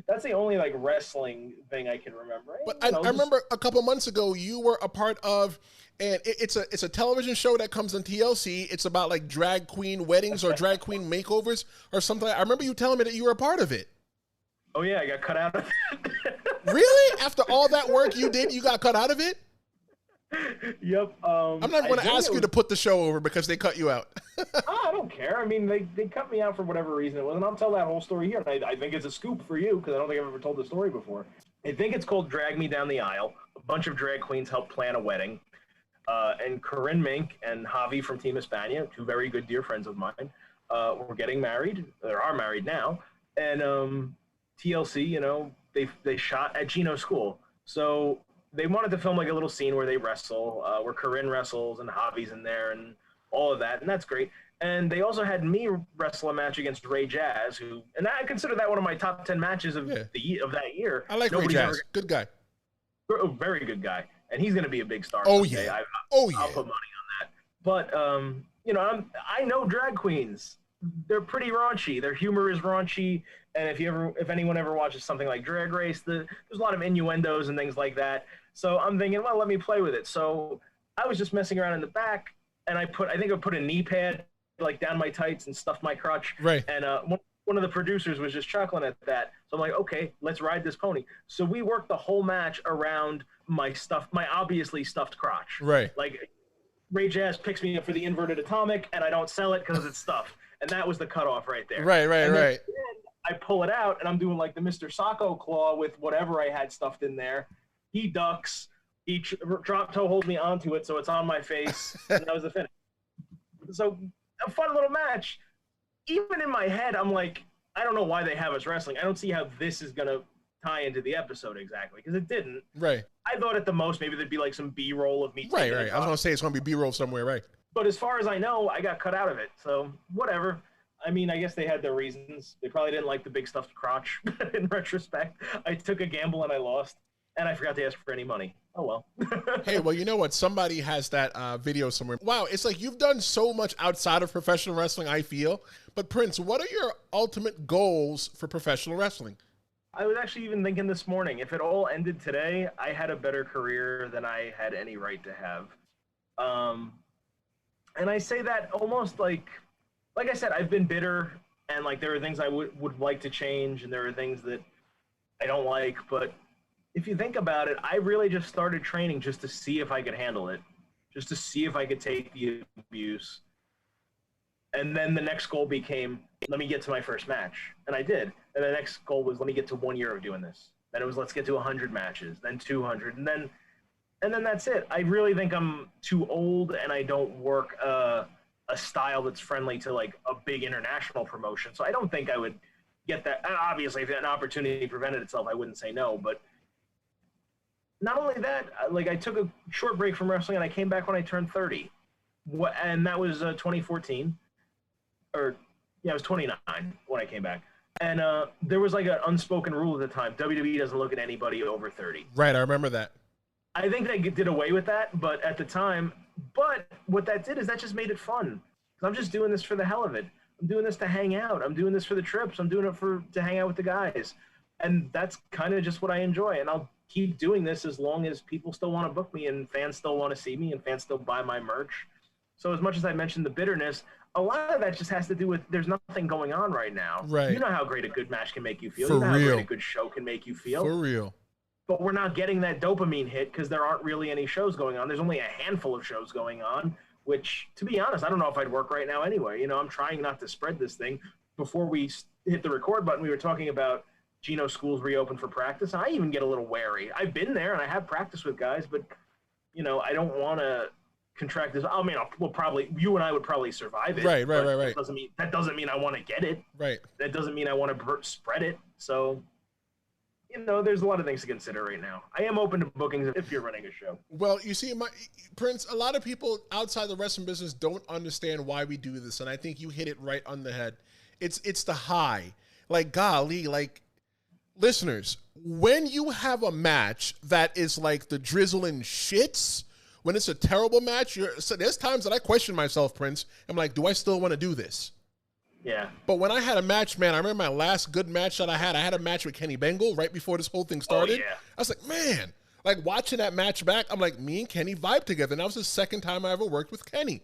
[SPEAKER 2] that's the only wrestling thing I can remember.
[SPEAKER 1] But I remember a couple months ago you were a part of, and it's a television show that comes on TLC. It's about drag queen weddings or drag queen makeovers or something. I remember you telling me that you were a part of it.
[SPEAKER 2] Oh yeah, I got cut out of it.
[SPEAKER 1] Really? After all that work you did, you got cut out of it?
[SPEAKER 2] Yep.
[SPEAKER 1] I'm not going to ask you to put the show over because they cut you out.
[SPEAKER 2] I don't care. I mean, they cut me out for whatever reason it was, and I'll tell that whole story here. And I think it's a scoop for you because I don't think I've ever told the story before. I think it's called Drag Me Down the Aisle. A bunch of drag queens helped plan a wedding. And Corinne Mink and Javi from Team Hispania, two very good dear friends of mine, were getting married. They are married now. And TLC, they shot at Gino's school. So they wanted to film a little scene where they wrestle, where Corinne wrestles and Javi's in there and all of that. And that's great. And they also had me wrestle a match against Ray Jazz, and I consider that one of my top 10 matches of that year.
[SPEAKER 1] I like Ray Jazz. Good guy.
[SPEAKER 2] Very good guy. And he's going to be a big star.
[SPEAKER 1] Oh,
[SPEAKER 2] someday.
[SPEAKER 1] yeah.
[SPEAKER 2] I'll put money on that. But, I know drag queens. They're pretty raunchy. Their humor is raunchy. And if anyone ever watches something like Drag Race, there's a lot of innuendos and things like that. So I'm thinking, well, let me play with it. So I was just messing around in the back, and I put a knee pad down my tights and stuffed my crotch.
[SPEAKER 1] Right.
[SPEAKER 2] And one of the producers was just chuckling at that. So I'm like, okay, let's ride this pony. So we worked the whole match around my obviously stuffed crotch.
[SPEAKER 1] Right.
[SPEAKER 2] Ray Jazz picks me up for the inverted atomic, and I don't sell it because it's stuffed. And that was the cutoff right there.
[SPEAKER 1] Right.
[SPEAKER 2] Then I pull it out, and I'm doing the Mr. Sacco claw with whatever I had stuffed in there. He ducks. He drop toe holds me onto it, so it's on my face, and that was the finish. So a fun little match. Even in my head, I'm like, I don't know why they have us wrestling. I don't see how this is gonna tie into the episode exactly, because it didn't.
[SPEAKER 1] Right.
[SPEAKER 2] I thought at the most maybe there'd be like some B-roll of me.
[SPEAKER 1] Right. I was gonna say it's gonna be B-roll somewhere, right?
[SPEAKER 2] But as far as I know, I got cut out of it. So whatever. I mean, I guess they had their reasons. They probably didn't like the big stuffed crotch. In retrospect, I took a gamble and I lost, and I forgot to ask for any money. Oh well.
[SPEAKER 1] Hey, well, you know what? Somebody has that video somewhere. Wow, it's like you've done so much outside of professional wrestling, I feel. But Prince, what are your ultimate goals for professional wrestling?
[SPEAKER 2] I was actually even thinking this morning, if it all ended today, I had a better career than I had any right to have. And I say that almost like I said, I've been bitter, and like there are things I would like to change, and there are things that I don't like. But if you think about it, I really just started training just to see if I could handle it, just to see if I could take the abuse. And then the next goal became, let me get to my first match. And I did. And the next goal was, let me get to 1 year of doing this. Then it was, let's get to 100 matches, then 200. And then that's it. I really think I'm too old, and I don't work a style that's friendly to like a big international promotion. So I don't think I would get that. And obviously, if an opportunity presented itself, I wouldn't say no. But not only that, like I took a short break from wrestling, and I came back when I turned 30. And that was 2014. Or yeah, it was 29 when I came back. And there was like an unspoken rule at the time. WWE doesn't look at anybody over 30.
[SPEAKER 1] Right, I remember that.
[SPEAKER 2] I think they did away with that, but at the time, but what that did is that just made it fun. I'm just doing this for the hell of it. I'm doing this to hang out. I'm doing this for the trips. I'm doing it to hang out with the guys. And that's kind of just what I enjoy. And I'll keep doing this as long as people still want to book me, and fans still want to see me, and fans still buy my merch. So as much as I mentioned the bitterness, a lot of that just has to do with there's nothing going on right now.
[SPEAKER 1] Right.
[SPEAKER 2] You know how great a good match can make you feel.
[SPEAKER 1] For
[SPEAKER 2] you know
[SPEAKER 1] real.
[SPEAKER 2] how great a good show can make you feel.
[SPEAKER 1] For real.
[SPEAKER 2] But we're not getting that dopamine hit because there aren't really any shows going on. There's only a handful of shows going on, which, to be honest, I don't know if I'd work right now anyway. You know, I'm trying not to spread this thing. Before we hit the record button, we were talking about Gino schools reopen for practice. I even get a little wary. I've been there and I have practiced with guys, but, you know, I don't want to contract this. I mean, you and I would probably survive it.
[SPEAKER 1] Right.
[SPEAKER 2] That doesn't mean I want to get it.
[SPEAKER 1] Right.
[SPEAKER 2] That doesn't mean I want to spread it. So, you know, there's a lot of things to consider right now. I am open to bookings if you're running a show.
[SPEAKER 1] Well, you see, Prince, a lot of people outside the wrestling business don't understand why we do this, and I think you hit it right on the head. It's the high. Like, golly, like, listeners, when you have a match that is like the drizzling shits, when it's a terrible match, so there's times that I question myself, Prince. I'm like, do I still want to do this?
[SPEAKER 2] Yeah.
[SPEAKER 1] But when I had a match, man, I remember my last good match that I had a match with Kenny Bengal right before this whole thing started.
[SPEAKER 2] Oh, yeah.
[SPEAKER 1] I was like, man, like watching that match back, I'm like, me and Kenny vibe together. And that was the second time I ever worked with Kenny.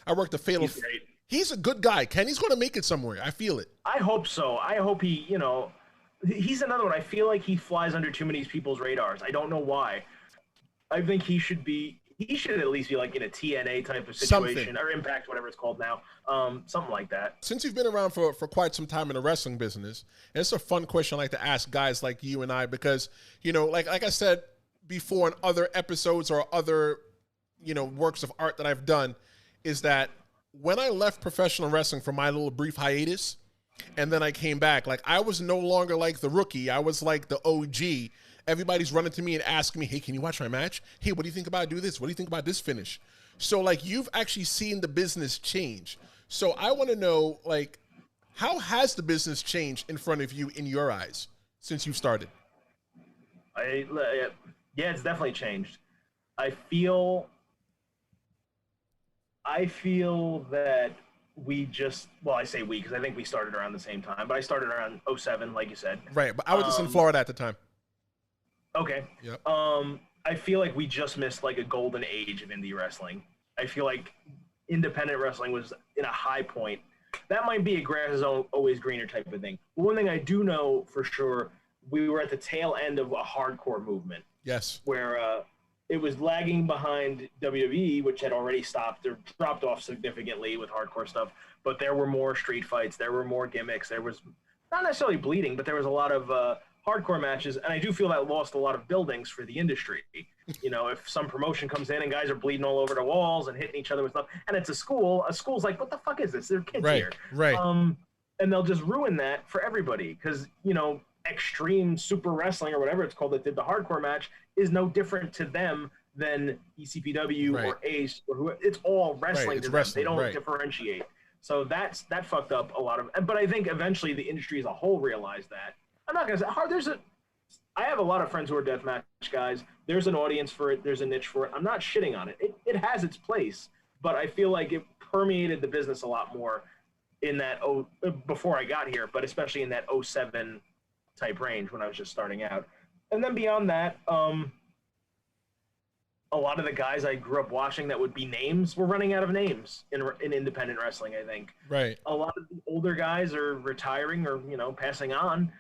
[SPEAKER 1] I worked a Fatal.
[SPEAKER 2] He's great.
[SPEAKER 1] He's a good guy. Kenny's going to make it somewhere. I feel it.
[SPEAKER 2] I hope so. I hope he, you know, he's another one. I feel like he flies under too many people's radars. I don't know why. I think he should at least be like in a TNA type of situation, or Impact, whatever it's called now. Something like that.
[SPEAKER 1] Since you've been around for quite some time in the wrestling business, and it's a fun question I like to ask guys like you and I, because, you know, like I said before in other episodes or other, you know, works of art that I've done, is that when I left professional wrestling for my little brief hiatus, and then I came back, like I was no longer like the rookie. I was like the OG. Everybody's running to me and asking me, hey, can you watch my match? Hey, what do you think about do this? What do you think about this finish? So, like, you've actually seen the business change. So I want to know, like, how has the business changed in front of you in your eyes since you've started?
[SPEAKER 2] Yeah, it's definitely changed. I feel that we just, well, I say we because I think we started around the same time, but I started around 2007, like you said.
[SPEAKER 1] Right, but I was just in Florida at the time.
[SPEAKER 2] Okay.
[SPEAKER 1] Yep.
[SPEAKER 2] I feel like we just missed like a golden age of indie wrestling. I feel like independent wrestling was in a high point. That might be a grass is always greener type of thing. But one thing I do know for sure, we were at the tail end of a hardcore movement.
[SPEAKER 1] Yes.
[SPEAKER 2] Where it was lagging behind WWE, which had already stopped or dropped off significantly with hardcore stuff. But there were more street fights. There were more gimmicks. There was not necessarily bleeding, but there was a lot of hardcore matches, and I do feel that lost a lot of buildings for the industry. You know, if some promotion comes in and guys are bleeding all over the walls and hitting each other with stuff, and it's a school's like, what the fuck is this? There are kids here.
[SPEAKER 1] Right.
[SPEAKER 2] And they'll just ruin that for everybody because, you know, Extreme Super Wrestling or whatever it's called that did the hardcore match is no different to them than ECPW or Ace or who. It's all wrestling to them. They don't differentiate. So that fucked up a lot of. But I think eventually the industry as a whole realized that. I'm not gonna say I have a lot of friends who are deathmatch guys. There's an audience for it. There's a niche for it. I'm not shitting on it. It has its place, but I feel like it permeated the business a lot more in that before I got here, but especially in that 07 type range when I was just starting out. And then beyond that, a lot of the guys I grew up watching that would be names were running out of names in independent wrestling, I think.
[SPEAKER 1] Right.
[SPEAKER 2] A lot of the older guys are retiring or, you know, passing on.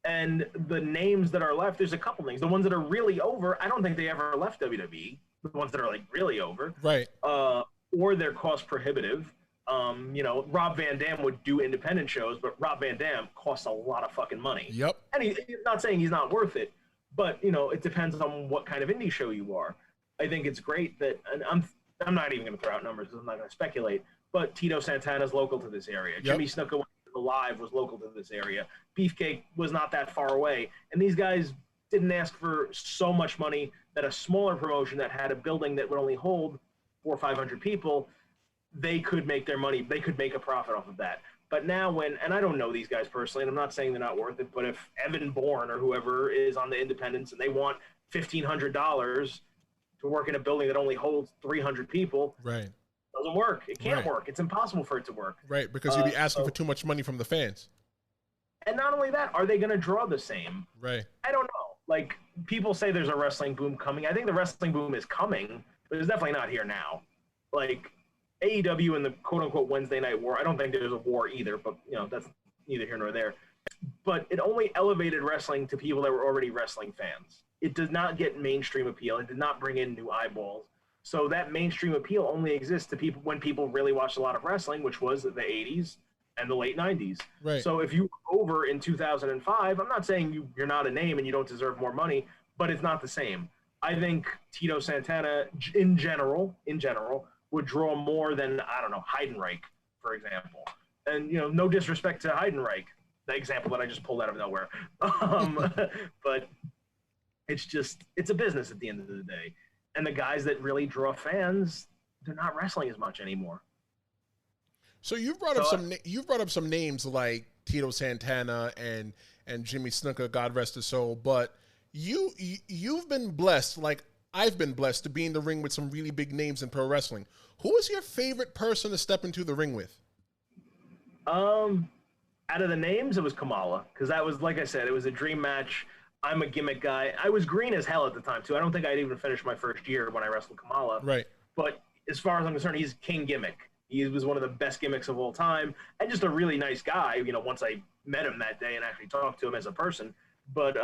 [SPEAKER 2] And the names that are left, there's a couple names. The ones that are really over, I don't think they ever left WWE. The ones that are like really over. Right. Or they're cost prohibitive. You know, Rob Van Dam would do independent shows, but Rob Van Dam costs a lot of fucking money.
[SPEAKER 1] Yep.
[SPEAKER 2] And he's not saying he's not worth it, but, you know, it depends on what kind of indie show you are. I think it's great that, and I'm not even going to throw out numbers because I'm not going to speculate, but Tito Santana's local to this area. Yep. Jimmy Snuka Live was local to this area. Beefcake was not that far away. And these guys didn't ask for so much money that a smaller promotion that had a building that would only hold 400 or 500 people, they could make their money. They could make a profit off of that. But now and I don't know these guys personally, and I'm not saying they're not worth it, but if Evan Bourne or whoever is on the independents and they want $1,500 to work in a building that only holds 300 people, right? Doesn't work. It can't work. It's impossible for it to work.
[SPEAKER 1] Right, because you'd be asking for too much money from the fans.
[SPEAKER 2] And not only that, are they going to draw the same?
[SPEAKER 1] Right.
[SPEAKER 2] I don't know. Like, people say there's a wrestling boom coming. I think the wrestling boom is coming, but it's definitely not here now. Like, AEW and the quote-unquote Wednesday Night War, I don't think there's a war either, but, you know, that's neither here nor there. But it only elevated wrestling to people that were already wrestling fans. It did not get mainstream appeal. It did not bring in new eyeballs. So that mainstream appeal only exists to people when people really watched a lot of wrestling, which was the 80s and the late 90s. Right. So if you were over in 2005, I'm not saying you're not a name and you don't deserve more money, but it's not the same. I think Tito Santana, in general, would draw more than, I don't know, Heidenreich, for example. And, you know, no disrespect to Heidenreich, the example that I just pulled out of nowhere. But it's a business at the end of the day. And the guys that really draw fans, they're not wrestling as much anymore.
[SPEAKER 1] So you've brought up some names like Tito Santana and Jimmy Snuka, God rest his soul. But you've been blessed, like I've been blessed, to be in the ring with some really big names in pro wrestling. Who is your favorite person to step into the ring with?
[SPEAKER 2] Out of the names, it was Kamala, because that was, like I said, it was a dream match. I'm a gimmick guy. I was green as hell at the time, too. I don't think I'd even finished my first year when I wrestled Kamala. Right. But as far as I'm concerned, he's king gimmick. He was one of the best gimmicks of all time and just a really nice guy, you know, once I met him that day and actually talked to him as a person. But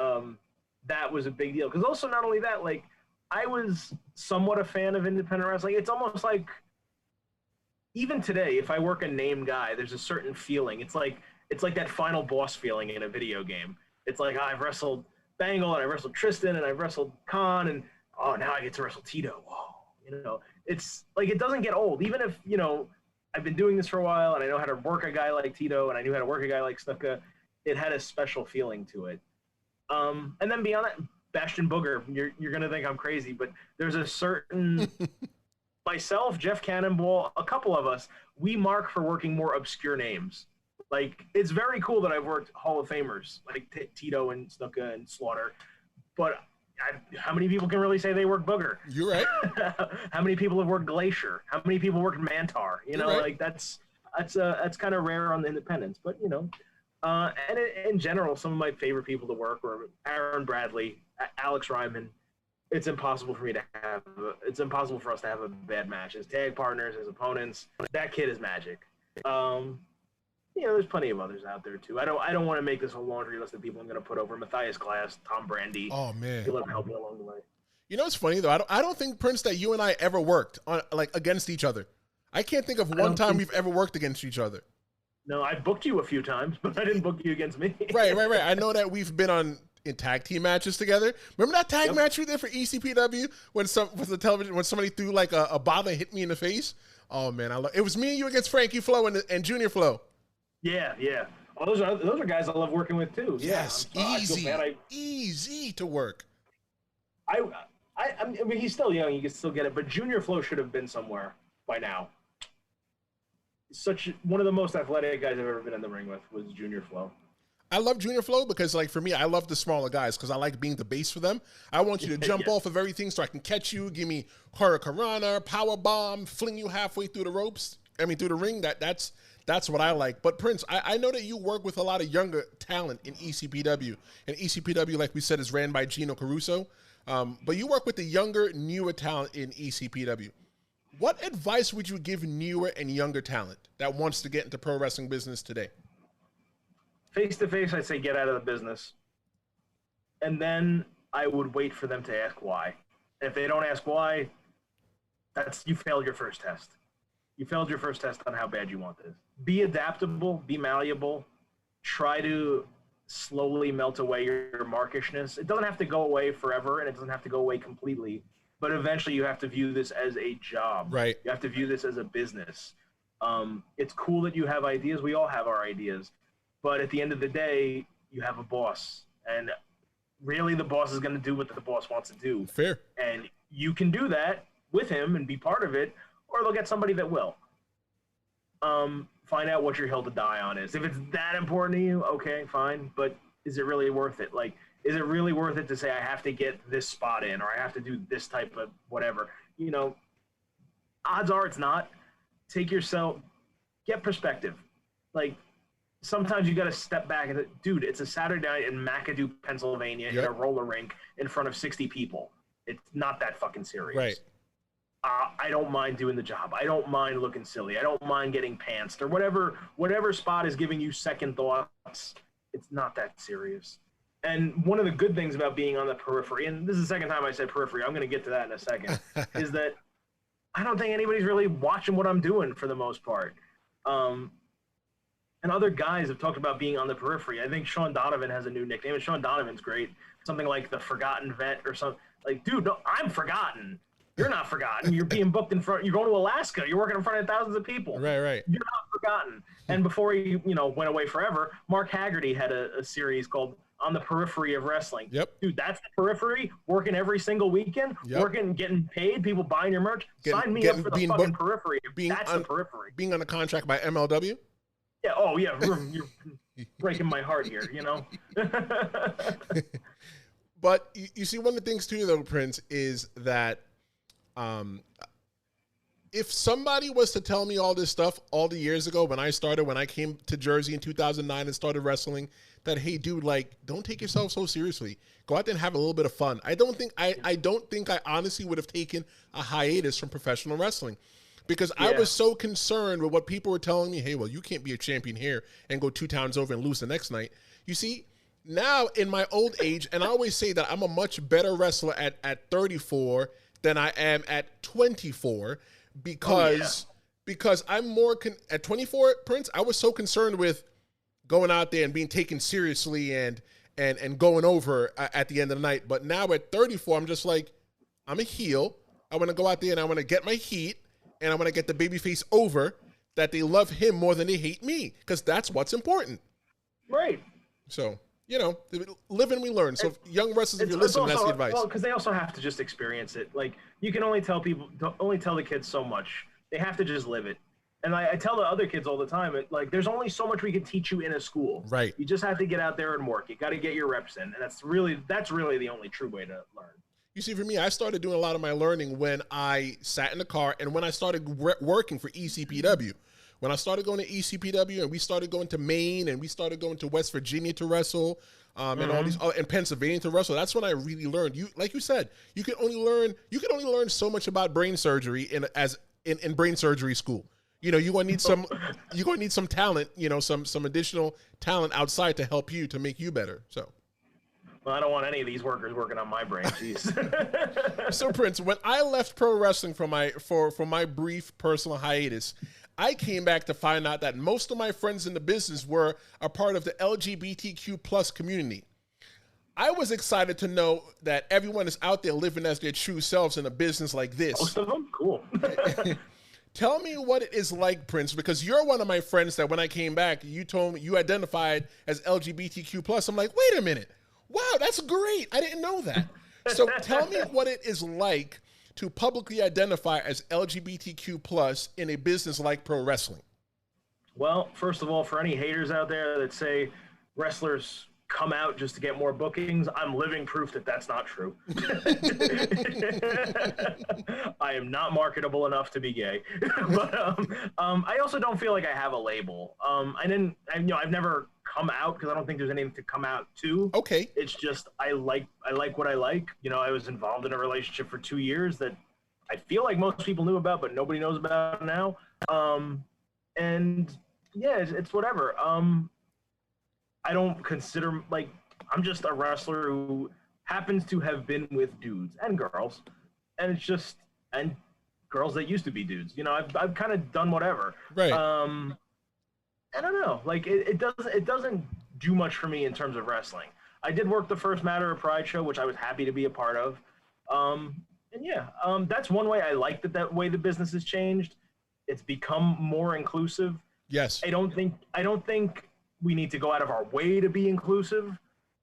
[SPEAKER 2] that was a big deal. Because also, not only that, like, I was somewhat a fan of independent wrestling. It's almost like, even today, if I work a name guy, there's a certain feeling. It's like that final boss feeling in a video game. It's like, I've wrestled Bangle and I wrestled Tristan and I wrestled Khan and now I get to wrestle Tito. Whoa, you know, it's like, it doesn't get old. Even if, you know, I've been doing this for a while and I know how to work a guy like Tito and I knew how to work a guy like Snuka, it had a special feeling to it. And then beyond that, Bastion Booger, you're gonna think I'm crazy, but there's a certain myself, Jeff Cannonball, a couple of us, we mark for working more obscure names. Like, it's very cool that I've worked Hall of Famers, like Tito and Snuka and Slaughter, but how many people can really say they worked Booger?
[SPEAKER 1] You're right.
[SPEAKER 2] How many people have worked Glacier? How many people worked Mantar? You know, like that's kind of rare on the independents, but you know, and in general, some of my favorite people to work were Aaron Bradley, Alex Ryman. It's impossible for us to have a bad match. As tag partners, as opponents, that kid is magic. You know, there's plenty of others out there too. I don't want to make this a laundry list of people I'm going to put over. Matthias Glass, Tom Brandy.
[SPEAKER 1] Oh man,
[SPEAKER 2] he'll help me along the way.
[SPEAKER 1] You know, it's funny though. I don't think, Prince, that you and I ever worked on against each other. I can't think of one time we've ever worked against each other.
[SPEAKER 2] No, I booked you a few times, but I didn't book you against me.
[SPEAKER 1] Right. I know that we've been on in tag team matches together. Remember that tag match we did for ECPW when somebody threw like a bottle and hit me in the face? Oh man, it was me and you against Frankie Flo and Junior Flo.
[SPEAKER 2] Yeah. Oh, those are guys I love working with too.
[SPEAKER 1] Yes, easy to work.
[SPEAKER 2] I mean, he's still young. You can still get it, but Junior Flo should have been somewhere by now. One of the most athletic guys I've ever been in the ring with was Junior Flo.
[SPEAKER 1] I love Junior Flo because, like, for me, I love the smaller guys because I like being the base for them. I want you to jump off of everything so I can catch you, give me Hurricanrana, power bomb, fling you halfway through the ropes. I mean, through the ring. That's what I like. But Prince, I know that you work with a lot of younger talent in ECPW, and ECPW, like we said, is ran by Gino Caruso. But you work with the younger, newer talent in ECPW. What advice would you give newer and younger talent that wants to get into pro wrestling business today?
[SPEAKER 2] Face to face, I'd say get out of the business. And then I would wait for them to ask why. And if they don't ask why, you failed your first test. You failed your first test on how bad you want this. Be adaptable, be malleable, try to slowly melt away your markishness. It doesn't have to go away forever, and it doesn't have to go away completely. But eventually you have to view this as a job.
[SPEAKER 1] Right.
[SPEAKER 2] You have to view this as a business. It's cool that you have ideas. We all have our ideas. But at the end of the day, you have a boss. And really the boss is going to do what the boss wants to do.
[SPEAKER 1] Fair.
[SPEAKER 2] And you can do that with him and be part of it, or they'll get somebody that will. Find out what your hill to die on is. If it's that important to you, okay, fine. But is it really worth it? Like, is it really worth it to say I have to get this spot in or I have to do this type of whatever? You know, odds are it's not. Get perspective. Like, sometimes you got to step back and, dude, it's a Saturday night in McAdoo, Pennsylvania, in a roller rink in front of 60 people. It's not that fucking serious.
[SPEAKER 1] Right.
[SPEAKER 2] I don't mind doing the job. I don't mind looking silly. I don't mind getting pantsed or whatever spot is giving you second thoughts. It's not that serious. And one of the good things about being on the periphery, and this is the second time I said periphery, I'm going to get to that in a second, is that I don't think anybody's really watching what I'm doing for the most part. And other guys have talked about being on the periphery. I think Sean Donovan has a new nickname, and Sean Donovan's great. Something like the Forgotten Vet or something. Like, dude, no, I'm forgotten. You're not forgotten. You're being booked in front. You're going to Alaska. You're working in front of thousands of people.
[SPEAKER 1] Right.
[SPEAKER 2] You're not forgotten. And before he, went away forever, Mark Haggerty had a series called On the Periphery of Wrestling.
[SPEAKER 1] Yep.
[SPEAKER 2] Dude, that's the periphery. Working every single weekend.
[SPEAKER 1] Yep.
[SPEAKER 2] Working, getting paid. People buying your merch. Sign me up for the fucking periphery. That's the periphery.
[SPEAKER 1] Being on a contract by MLW.
[SPEAKER 2] Yeah. Oh, yeah. You're breaking my heart here.
[SPEAKER 1] But you see, one of the things too, though, Prince, is that if somebody was to tell me all this stuff all the years ago when I came to Jersey in 2009 and started wrestling, that, hey, dude, like, don't take yourself so seriously. Go out there and have a little bit of fun. I don't think I honestly would have taken a hiatus from professional wrestling because I was so concerned with what people were telling me. Hey, well, you can't be a champion here and go 2 towns over and lose the next night. You see, now in my old age, and I always say that I'm a much better wrestler at 34 than I am at 24 because I'm more at 24, Prince. I was so concerned with going out there and being taken seriously and going over at the end of the night. But now at 34, I'm just like, I'm a heel. I want to go out there and I want to get my heat and I want to get the babyface over that they love him more than they hate me because that's what's important.
[SPEAKER 2] Right.
[SPEAKER 1] So, live and we learn. So, young wrestlers, if you're listening, that's the advice.
[SPEAKER 2] Well, because they also have to just experience it. Like, you can only tell the kids so much. They have to just live it. And I tell the other kids all the time, there's only so much we can teach you in a school.
[SPEAKER 1] Right.
[SPEAKER 2] You just have to get out there and work. You got to get your reps in. And that's really the only true way to learn.
[SPEAKER 1] You see, for me, I started doing a lot of my learning when I sat in the car and when I started working for ECPW. When I started going to ECPW and we started going to Maine and we started going to West Virginia to wrestle and all these and Pennsylvania to wrestle, that's when I really learned. Like you said, you can only learn so much about brain surgery in brain surgery school. You're gonna need some talent, some additional talent outside to help you to make you better. So.
[SPEAKER 2] Well, I don't want any of these workers working on my brain. Jeez.
[SPEAKER 1] So, Prince, when I left pro wrestling for my brief personal hiatus, I came back to find out that most of my friends in the business were a part of the LGBTQ plus community. I was excited to know that everyone is out there living as their true selves in a business like this.
[SPEAKER 2] Most of them? Cool.
[SPEAKER 1] Tell me what it is like, Prince, because you're one of my friends that when I came back, you told me you identified as LGBTQ+. I'm like, wait a minute. Wow, that's great. I didn't know that. So tell me what it is like to publicly identify as LGBTQ+ in a business like pro wrestling.
[SPEAKER 2] Well, first of all, for any haters out there that say wrestlers come out just to get more bookings, I'm living proof that that's not true. I am not marketable enough to be gay. But I also don't feel like I have a label. I've never come out because I don't think there's anything to come out to.
[SPEAKER 1] Okay.
[SPEAKER 2] It's just I like what I like. You know, I was involved in a relationship for 2 years that I feel like most people knew about, but nobody knows about now. And yeah, it's whatever. I don't consider, like, I'm just a wrestler who happens to have been with dudes and girls, and it's just, and girls that used to be dudes. You know, I've kind of done whatever.
[SPEAKER 1] Right.
[SPEAKER 2] I don't know, like it doesn't do much for me in terms of wrestling. I did work the first Matter of Pride show, which I was happy to be a part of. And yeah, that's one way I like that way the business has changed. It's become more inclusive.
[SPEAKER 1] Yes.
[SPEAKER 2] I don't think we need to go out of our way to be inclusive.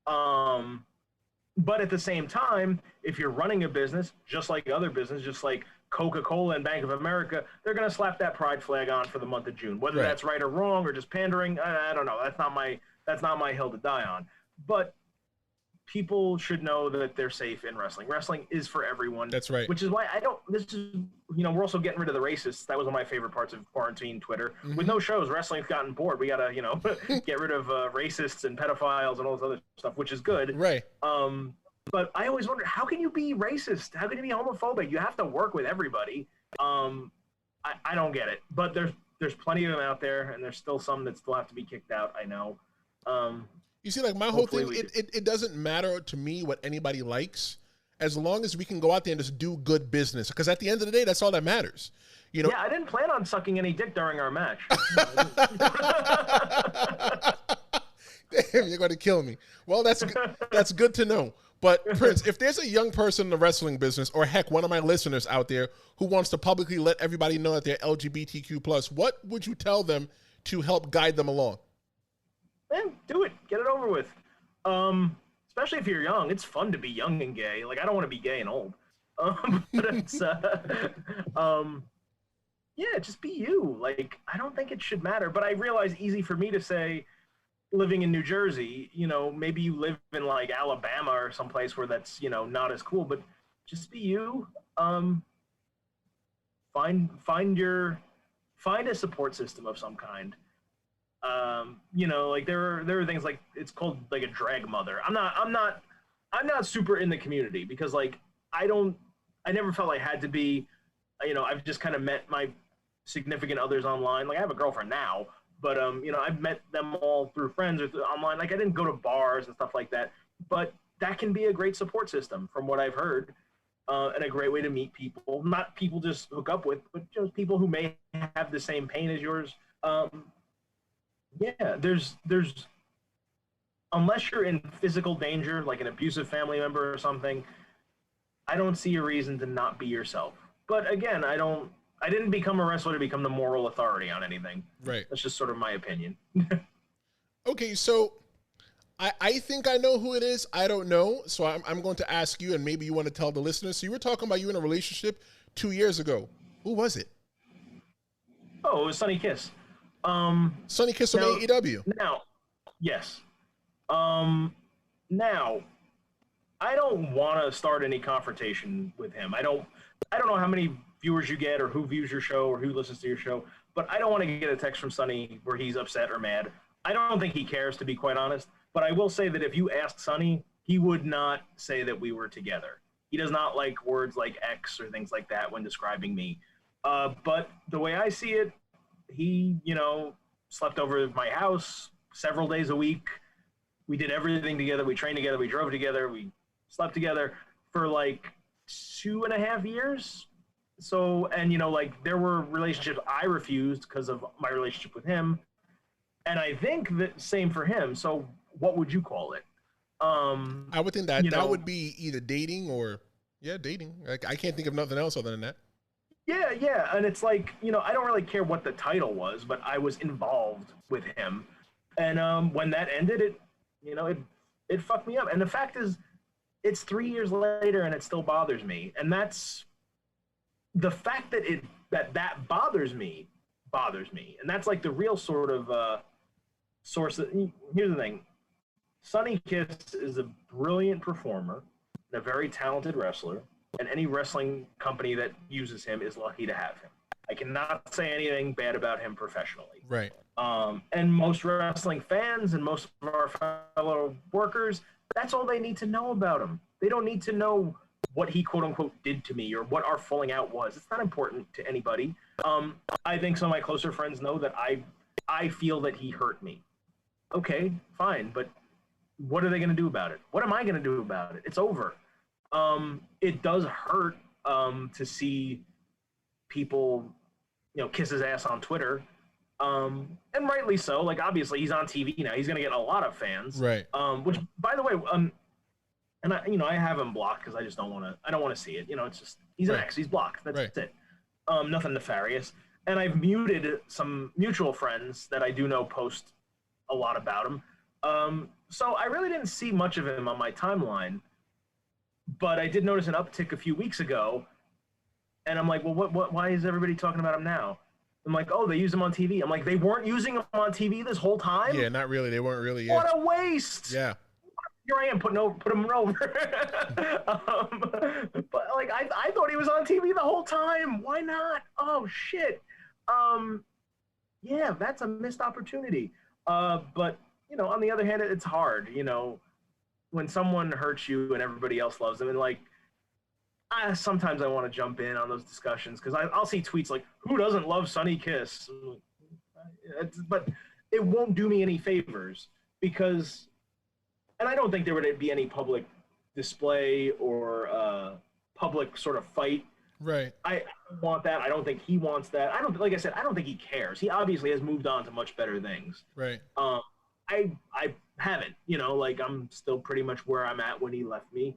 [SPEAKER 2] But at the same time, if you're running a business, just like other business, just like Coca-Cola and Bank of America, they're going to slap that pride flag on for the month of June. Whether that's right or wrong or just pandering, I don't know. That's not my hill to die on. But people should know that they're safe in wrestling. Wrestling is for everyone.
[SPEAKER 1] That's right.
[SPEAKER 2] Which is why we're also getting rid of the racists. That was one of my favorite parts of quarantine Twitter. Mm-hmm. With no shows, wrestling's gotten bored. We got to, get rid of racists and pedophiles and all this other stuff, which is good.
[SPEAKER 1] Right.
[SPEAKER 2] But I always wonder, how can you be racist? How can you be homophobic? You have to work with everybody. I don't get it. But there's plenty of them out there, and there's still some that still have to be kicked out, I know.
[SPEAKER 1] You see, like my whole thing, it doesn't matter to me what anybody likes, as long as we can go out there and just do good business. Because at the end of the day, that's all that matters. You know?
[SPEAKER 2] Yeah, I didn't plan on sucking any dick during our match.
[SPEAKER 1] Damn, you're going to kill me. Well, that's good to know. But Prince, if there's a young person in the wrestling business, or heck, one of my listeners out there who wants to publicly let everybody know that they're LGBTQ+, what would you tell them to help guide them along?
[SPEAKER 2] Man, do it. Get it over with. Especially if you're young. It's fun to be young and gay. Like, I don't want to be gay and old. But it's, yeah, just be you. Like, I don't think it should matter. But I realize easy for me to say, living in New Jersey, maybe you live in like Alabama or someplace where that's, not as cool, but just be you. Find a support system of some kind. Like there are things like, it's called like a drag mother. I'm not super in the community because like, I never felt I had to be, I've just kind of met my significant others online. Like I have a girlfriend now, but I've met them all through friends or online. Like I didn't go to bars and stuff like that, but that can be a great support system from what I've heard, and a great way to meet people. Not people just hook up with, but just people who may have the same pain as yours. Yeah, there's unless you're in physical danger, like an abusive family member or something, I don't see a reason to not be yourself. But again, I didn't become a wrestler to become the moral authority on anything. Right. That's just sort of my opinion.
[SPEAKER 1] Okay, so I think I know who it is. I don't know. So I'm going to ask you, and maybe you want to tell the listeners. So you were talking about you in a relationship 2 years ago. Who was it?
[SPEAKER 2] Oh, it was Sonny Kiss.
[SPEAKER 1] Sonny Kiss from AEW.
[SPEAKER 2] Now, yes. Now, I don't want to start any confrontation with him. I don't know how many viewers you get or who views your show or who listens to your show, but I don't want to get a text from Sonny where he's upset or mad. I don't think he cares, to be quite honest, but I will say that if you asked Sonny, he would not say that we were together. He does not like words like X or things like that when describing me. But the way I see it, he, slept over at my house several days a week. We did everything together. We trained together. We drove together. We slept together for like 2.5 years. So, and there were relationships I refused because of my relationship with him. And I think that same for him. So what would you call it?
[SPEAKER 1] I would think that
[SPEAKER 2] you know,
[SPEAKER 1] that would be either dating or dating. Like I can't think of nothing else other than that.
[SPEAKER 2] yeah, and it's like, I don't really care what the title was, but I was involved with him, and when that ended, it fucked me up. And the fact is, it's 3 years later, and it still bothers me. And that's the fact that that bothers me, and that's like the real sort of source. Here's the thing: Sonny Kiss is a brilliant performer and a very talented wrestler, and any wrestling company that uses him is lucky to have him. I cannot say anything bad about him professionally.
[SPEAKER 1] Right.
[SPEAKER 2] And most wrestling fans and most of our fellow workers, that's all they need to know about him. They don't need to know what he quote unquote did to me or what our falling out was. It's not important to anybody. I think some of my closer friends know that I feel that he hurt me. Okay, fine, but what are they going to do about it? What am I going to do about it? It's over. It does hurt to see people, kiss his ass on Twitter, and rightly so. Like, obviously, he's on TV now. He's going to get a lot of fans.
[SPEAKER 1] Right.
[SPEAKER 2] Which, by the way, and I have him blocked because I just don't want to. I don't want to see it. It's just he's an ex. He's blocked. That's it. Nothing nefarious. And I've muted some mutual friends that I do know post a lot about him. So I really didn't see much of him on my timeline, but I did notice an uptick a few weeks ago, and I'm like, well, why is everybody talking about him now? I'm like, oh, they use him on TV. I'm like, they weren't using him on TV this whole time?
[SPEAKER 1] Yeah, not really. They weren't really.
[SPEAKER 2] What a waste!
[SPEAKER 1] Yeah.
[SPEAKER 2] Here I am putting him over. But like, I thought he was on TV the whole time. Why not? Oh shit. Yeah, that's a missed opportunity. But on the other hand, it's hard. When someone hurts you and everybody else loves them, and like, sometimes I want to jump in on those discussions because I'll see tweets like, "Who doesn't love Sonny Kiss?" But it won't do me any favors because, and I don't think there would be any public display or public sort of fight.
[SPEAKER 1] Right.
[SPEAKER 2] I want that. I don't think he wants that. Like I said, I don't think he cares. He obviously has moved on to much better things.
[SPEAKER 1] Right.
[SPEAKER 2] I haven't, like I'm still pretty much where I'm at when he left me,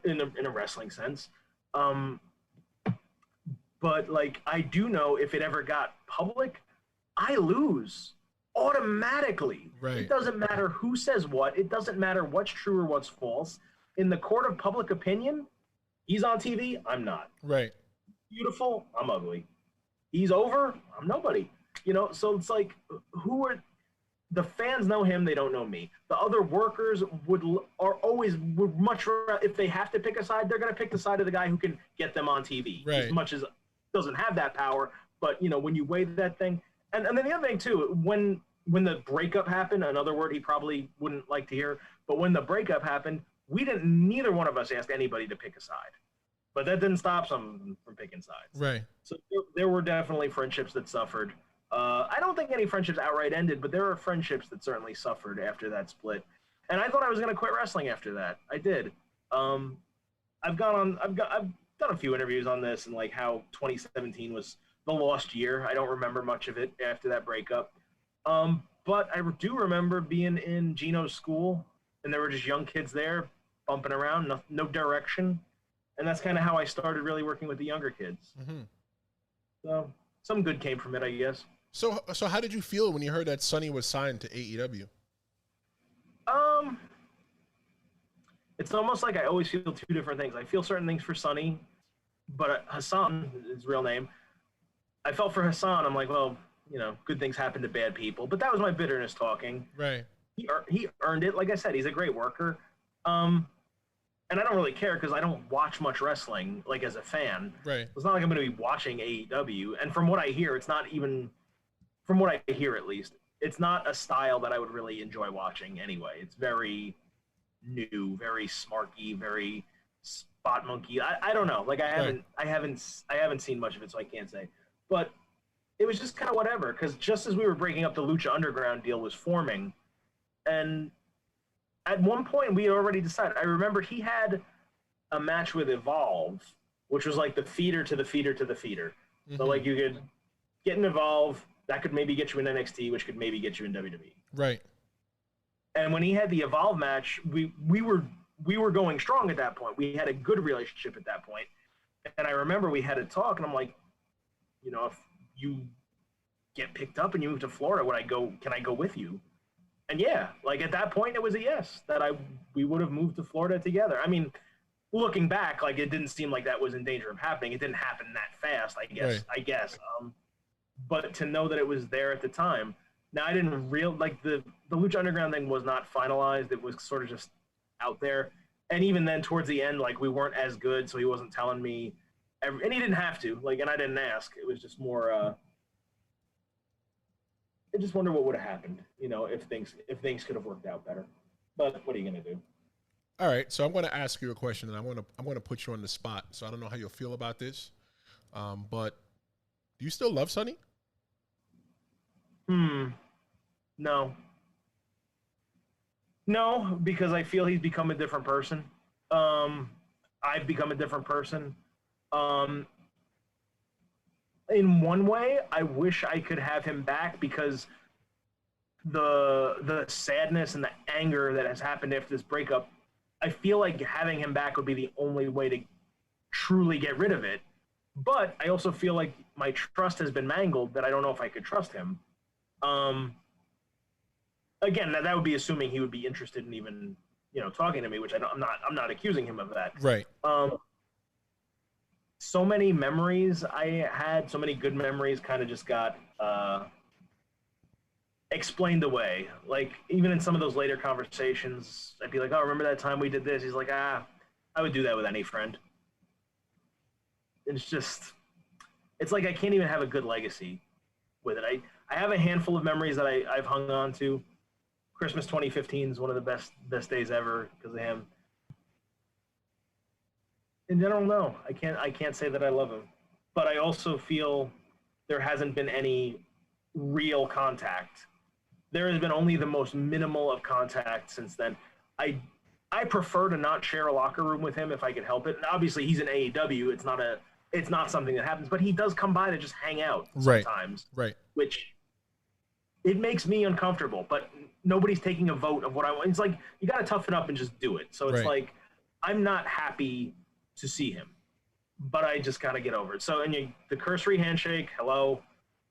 [SPEAKER 2] in a wrestling sense. But like, I do know if it ever got public, I lose automatically.
[SPEAKER 1] Right.
[SPEAKER 2] It doesn't matter who says what. It doesn't matter what's true or what's false. In the court of public opinion, he's on TV, I'm not.
[SPEAKER 1] Right.
[SPEAKER 2] Beautiful, I'm ugly. He's over, I'm nobody. So it's like, the fans know him, they don't know me. The other workers would much rather, if they have to pick a side, they're going to pick the side of the guy who can get them on TV.
[SPEAKER 1] Right.
[SPEAKER 2] As much as doesn't have that power, but when you weigh that thing, and then the other thing too, when the breakup happened, another word he probably wouldn't like to hear, but when the breakup happened, neither one of us asked anybody to pick a side, but that didn't stop some from picking sides.
[SPEAKER 1] Right.
[SPEAKER 2] So there were definitely friendships that suffered. I don't think any friendships outright ended, but there are friendships that certainly suffered after that split. And I thought I was going to quit wrestling after that. I did. I've done a few interviews on this and like how 2017 was the lost year. I don't remember much of it after that breakup. But I do remember being in Gino's school and there were just young kids there bumping around, no direction. And that's kind of how I started really working with the younger kids. Mm-hmm. So some good came from it, I guess.
[SPEAKER 1] So how did you feel when you heard that Sonny was signed to AEW?
[SPEAKER 2] It's almost like I always feel two different things. I feel certain things for Sonny, but Hassan, his real name, I felt for Hassan. I'm like, well, good things happen to bad people. But that was my bitterness talking.
[SPEAKER 1] Right.
[SPEAKER 2] He earned it. Like I said, he's a great worker. And I don't really care because I don't watch much wrestling, like, as a fan.
[SPEAKER 1] Right.
[SPEAKER 2] It's not like I'm going to be watching AEW. And from what I hear, it's not even, from what I hear at least, it's not a style that I would really enjoy watching anyway. It's very new, very smarky, very spot monkey. I don't know. Like, I haven't seen much of it, so I can't say. But it was just kind of whatever, because just as we were breaking up, the Lucha Underground deal was forming. And at one point, we had already decided. I remember he had a match with Evolve, which was like the feeder to the feeder to the feeder. Mm-hmm. So, like, you could get an Evolve, that could maybe get you in NXT, which could maybe get you in WWE.
[SPEAKER 1] Right.
[SPEAKER 2] And when he had the Evolve match, we were going strong at that point. We had a good relationship at that point. And I remember we had a talk, and I'm like, you know, if you get picked up and you move to Florida, can I go with you? And yeah, like at that point it was a yes, that we would have moved to Florida together. I mean, looking back, like it didn't seem like that was in danger of happening. It didn't happen that fast, I guess.
[SPEAKER 1] Right.
[SPEAKER 2] I guess. But to know that it was there at the time. Now I didn't like the Lucha Underground thing was not finalized. It was sort of just out there. And even then, towards the end, like we weren't as good, so he wasn't telling me. And he didn't have to, like, and I didn't ask. It was just more. I just wonder what would have happened, you know, if things could have worked out better. But what are you gonna do?
[SPEAKER 1] All right, so I'm going to ask you a question, and I'm going to put you on the spot. So I don't know how you'll feel about this, but do you still love Sonny?
[SPEAKER 2] No. No, because I feel he's become a different person. I've become a different person. In one way, I wish I could have him back because the sadness and the anger that has happened after this breakup, I feel like having him back would be the only way to truly get rid of it. But I also feel like my trust has been mangled, that I don't know if I could trust him. Again, that would be assuming he would be interested in even, you know, talking to me, which I'm not accusing him of that.
[SPEAKER 1] Right.
[SPEAKER 2] So many memories I had, so many good memories kind of just got explained away. Like, even in some of those later conversations, I'd be like, oh, remember that time we did this? He's like, I would do that with any friend. It's just, it's like I can't even have a good legacy with it. I have a handful of memories that I've hung on to. Christmas 2015 is one of the best days ever because of him. And I don't know. I can't say that I love him, but I also feel there hasn't been any real contact. There has been only the most minimal of contact since then. I prefer to not share a locker room with him if I could help it. And obviously, he's in AEW. It's not something that happens, but he does come by to just hang out sometimes.
[SPEAKER 1] Right.
[SPEAKER 2] Which it makes me uncomfortable, but nobody's taking a vote of what I want. It's like you got to toughen up and just do it. So it's like I'm not happy to see him, but I just got to get over it. So, the cursory handshake, hello,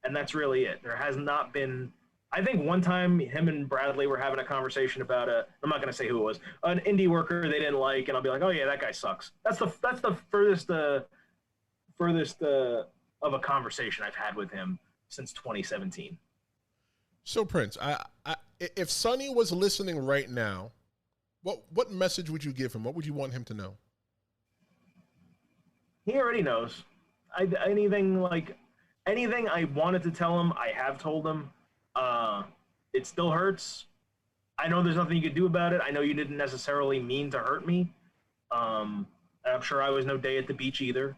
[SPEAKER 2] and that's really it. There has not been. I think one time him and Bradley were having a conversation about I'm not going to say who it was, an indie worker they didn't like, and I'll be like, oh yeah, that guy sucks. That's the furthest of a conversation I've had with him since 2017.
[SPEAKER 1] So Prince, if Sonny was listening right now, what message would you give him? What would you want him to know?
[SPEAKER 2] He already knows. Anything I wanted to tell him, I have told him. It still hurts. I know there's nothing you could do about it. I know you didn't necessarily mean to hurt me. I'm sure I was no day at the beach either.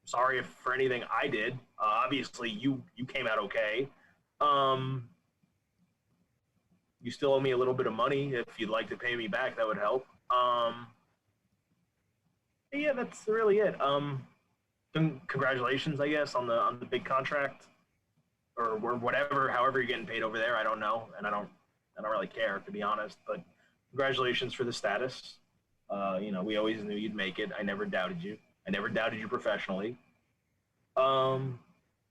[SPEAKER 2] Sorry for anything I did. Obviously, you came out okay. You still owe me a little bit of money. If you'd like to pay me back, that would help. Yeah, that's really it. Congratulations, I guess, on the big contract, or whatever. However you're getting paid over there, I don't know, and I don't really care, to be honest. But congratulations for the status. We always knew you'd make it. I never doubted you. I never doubted you professionally. But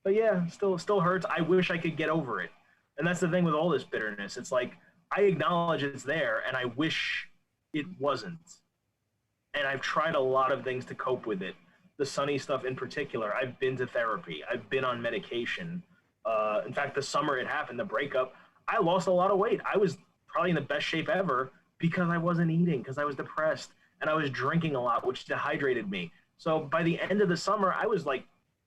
[SPEAKER 2] yeah, still hurts. I wish I could get over it. And that's the thing with all this bitterness. It's like, I acknowledge it's there, and I wish it wasn't. And I've tried a lot of things to cope with it. The Sonny stuff in particular, I've been to therapy. I've been on medication. In fact, the summer it happened, the breakup, I lost a lot of weight. I was probably in the best shape ever because I wasn't eating, because I was depressed, and I was drinking a lot, which dehydrated me. So by the end of the summer, I was like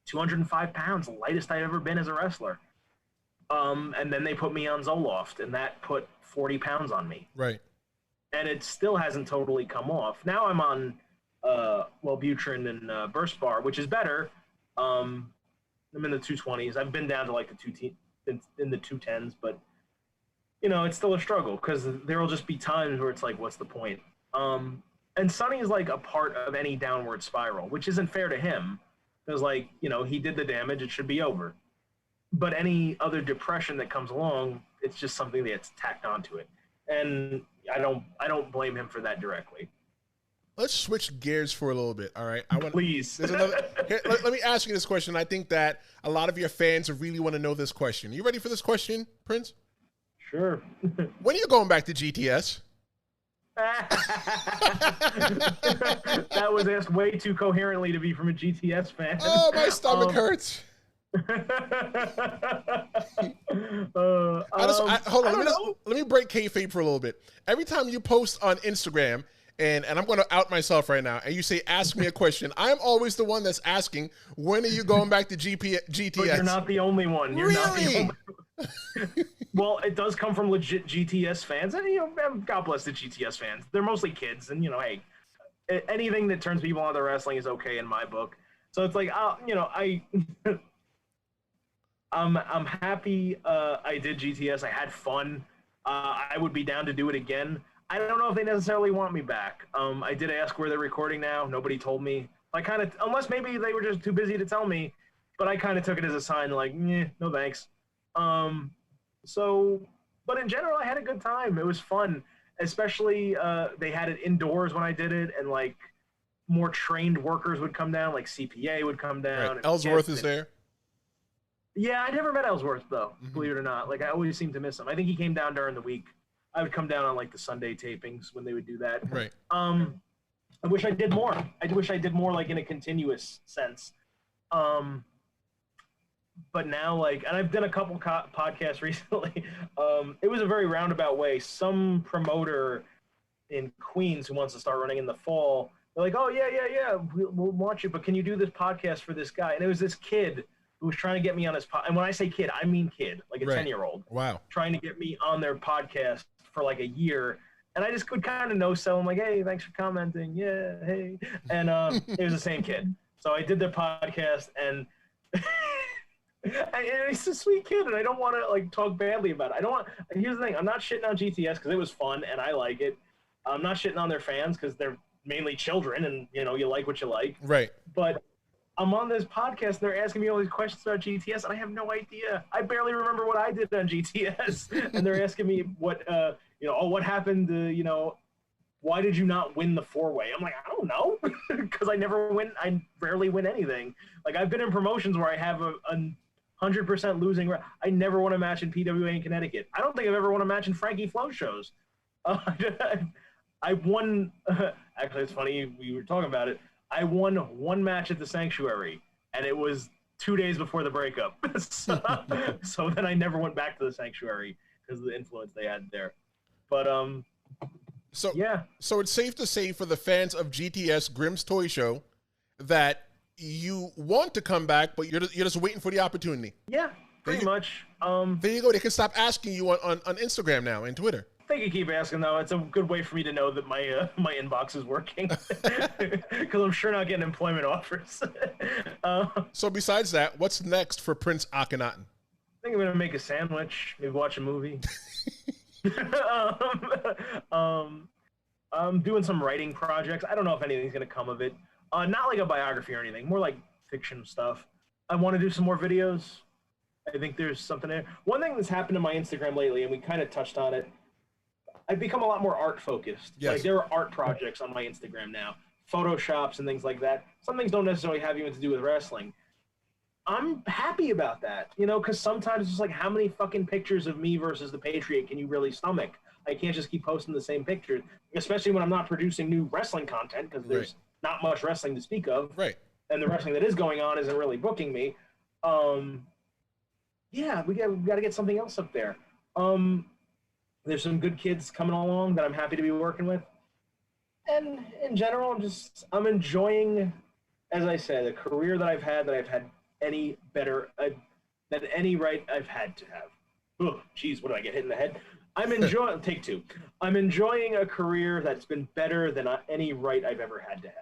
[SPEAKER 2] 205 pounds, the lightest I'd ever been as a wrestler. And then they put me on Zoloft, and that put 40 pounds on me.
[SPEAKER 1] Right.
[SPEAKER 2] And it still hasn't totally come off. Now I'm on Wellbutrin and Burst Bar, which is better. I'm in the 220s. I've been down to like in the 210s, but it's still a struggle because there will just be times where it's like, what's the point? And Sonny is like a part of any downward spiral, which isn't fair to him because he did the damage. It should be over. But any other depression that comes along, it's just something that's tacked onto it. and I don't blame him for that directly.
[SPEAKER 1] Let's switch gears for a little bit. All right.
[SPEAKER 2] Please.
[SPEAKER 1] Let me ask you this question. I think that a lot of your fans really want to know this question. You ready for this question, Prince?
[SPEAKER 2] Sure.
[SPEAKER 1] When are you going back to GTS?
[SPEAKER 2] That was asked way too coherently to be from a GTS fan.
[SPEAKER 1] Oh, my stomach hurts. Hold on. Let me break kayfabe for a little bit. Every time you post on Instagram, and I'm going to out myself right now, and you say, ask me a question, I'm always the one that's asking, when are you going back to GTS?
[SPEAKER 2] But you're not the only one. You're
[SPEAKER 1] really?
[SPEAKER 2] Not the only one. Well, it does come from legit GTS fans, and God bless the GTS fans. They're mostly kids, and hey, anything that turns people on to wrestling is okay in my book. So it's like, I'm happy I did GTS. I had fun. I would be down to do it again. I don't know if they necessarily want me back. I did ask where they're recording now. Nobody told me. Unless maybe they were just too busy to tell me, but I kind of took it as a sign like, no thanks. But in general, I had a good time. It was fun, especially they had it indoors when I did it, and like more trained workers would come down, like CPA would come down.
[SPEAKER 1] Right. Ellsworth is there.
[SPEAKER 2] Yeah, I never met Ellsworth though, believe it or not. Like I always seem to miss him. I think he came down during the week. I would come down on like the Sunday tapings when they would do that.
[SPEAKER 1] Right.
[SPEAKER 2] I wish I did more. I wish I did more like in a continuous sense. But now and I've done a couple podcasts recently. It was a very roundabout way. Some promoter in Queens who wants to start running in the fall, they're like, oh yeah, we'll watch it, but can you do this podcast for this guy? And it was this kid who was trying to get me on his podcast. And when I say kid, I mean kid, like a 10-year-old.
[SPEAKER 1] Wow.
[SPEAKER 2] Trying to get me on their podcast for like a year. And I just could kind of no-sell him, like, hey, thanks for commenting. Yeah, hey. And it was the same kid. So I did their podcast, and he's a sweet kid, and I don't want to like talk badly about it. Here's the thing, I'm not shitting on GTS because it was fun and I like it. I'm not shitting on their fans because they're mainly children, and you like what you like.
[SPEAKER 1] Right.
[SPEAKER 2] But I'm on this podcast and they're asking me all these questions about GTS, and I have no idea. I barely remember what I did on GTS, and they're asking me what what happened to, why did you not win the 4-way? I'm like, I don't know, because I never win. I rarely win anything. Like I've been in promotions where I have a 100% losing. I never won a match in PWA in Connecticut. I don't think I've ever won a match in Frankie Flo shows. I won. Actually, it's funny we were talking about it. I won one match at the Sanctuary, and it was 2 days before the breakup. So then I never went back to the Sanctuary because of the influence they had there. But
[SPEAKER 1] So it's safe to say for the fans of GTS Grimm's Toy Show that you want to come back, but you're just waiting for the opportunity.
[SPEAKER 2] Yeah, pretty much.
[SPEAKER 1] There you go. They can stop asking you on Instagram now and Twitter.
[SPEAKER 2] They can keep asking though. It's a good way for me to know that my my inbox is working, because I'm sure not getting employment offers.
[SPEAKER 1] So besides that, what's next for Prince Akkanatan?
[SPEAKER 2] I think I'm gonna make a sandwich, maybe watch a movie. I'm doing some writing projects. I don't know if anything's gonna come of it. Not like a biography or anything, more like fiction stuff. I want to do some more videos. I think there's something there. One thing that's happened to my Instagram lately, and we kind of touched on it, I've become a lot more art focused.
[SPEAKER 1] Yes.
[SPEAKER 2] Like there are art projects on my Instagram now, Photoshops and things like that. Some things don't necessarily have even to do with wrestling. I'm happy about that, because sometimes it's like, how many fucking pictures of me versus the Patriot can you really stomach? I can't just keep posting the same pictures, especially when I'm not producing new wrestling content, because there's not much wrestling to speak of.
[SPEAKER 1] Right.
[SPEAKER 2] And the wrestling that is going on isn't really booking me. Yeah, we got to get something else up there. There's some good kids coming along that I'm happy to be working with. And in general, I'm enjoying, as I said, a career that I've had any better than any right I've had to have. Oh, geez, what did I get hit in the head? I'm enjoying, take two. I'm enjoying a career that's been better than any right I've ever had to have.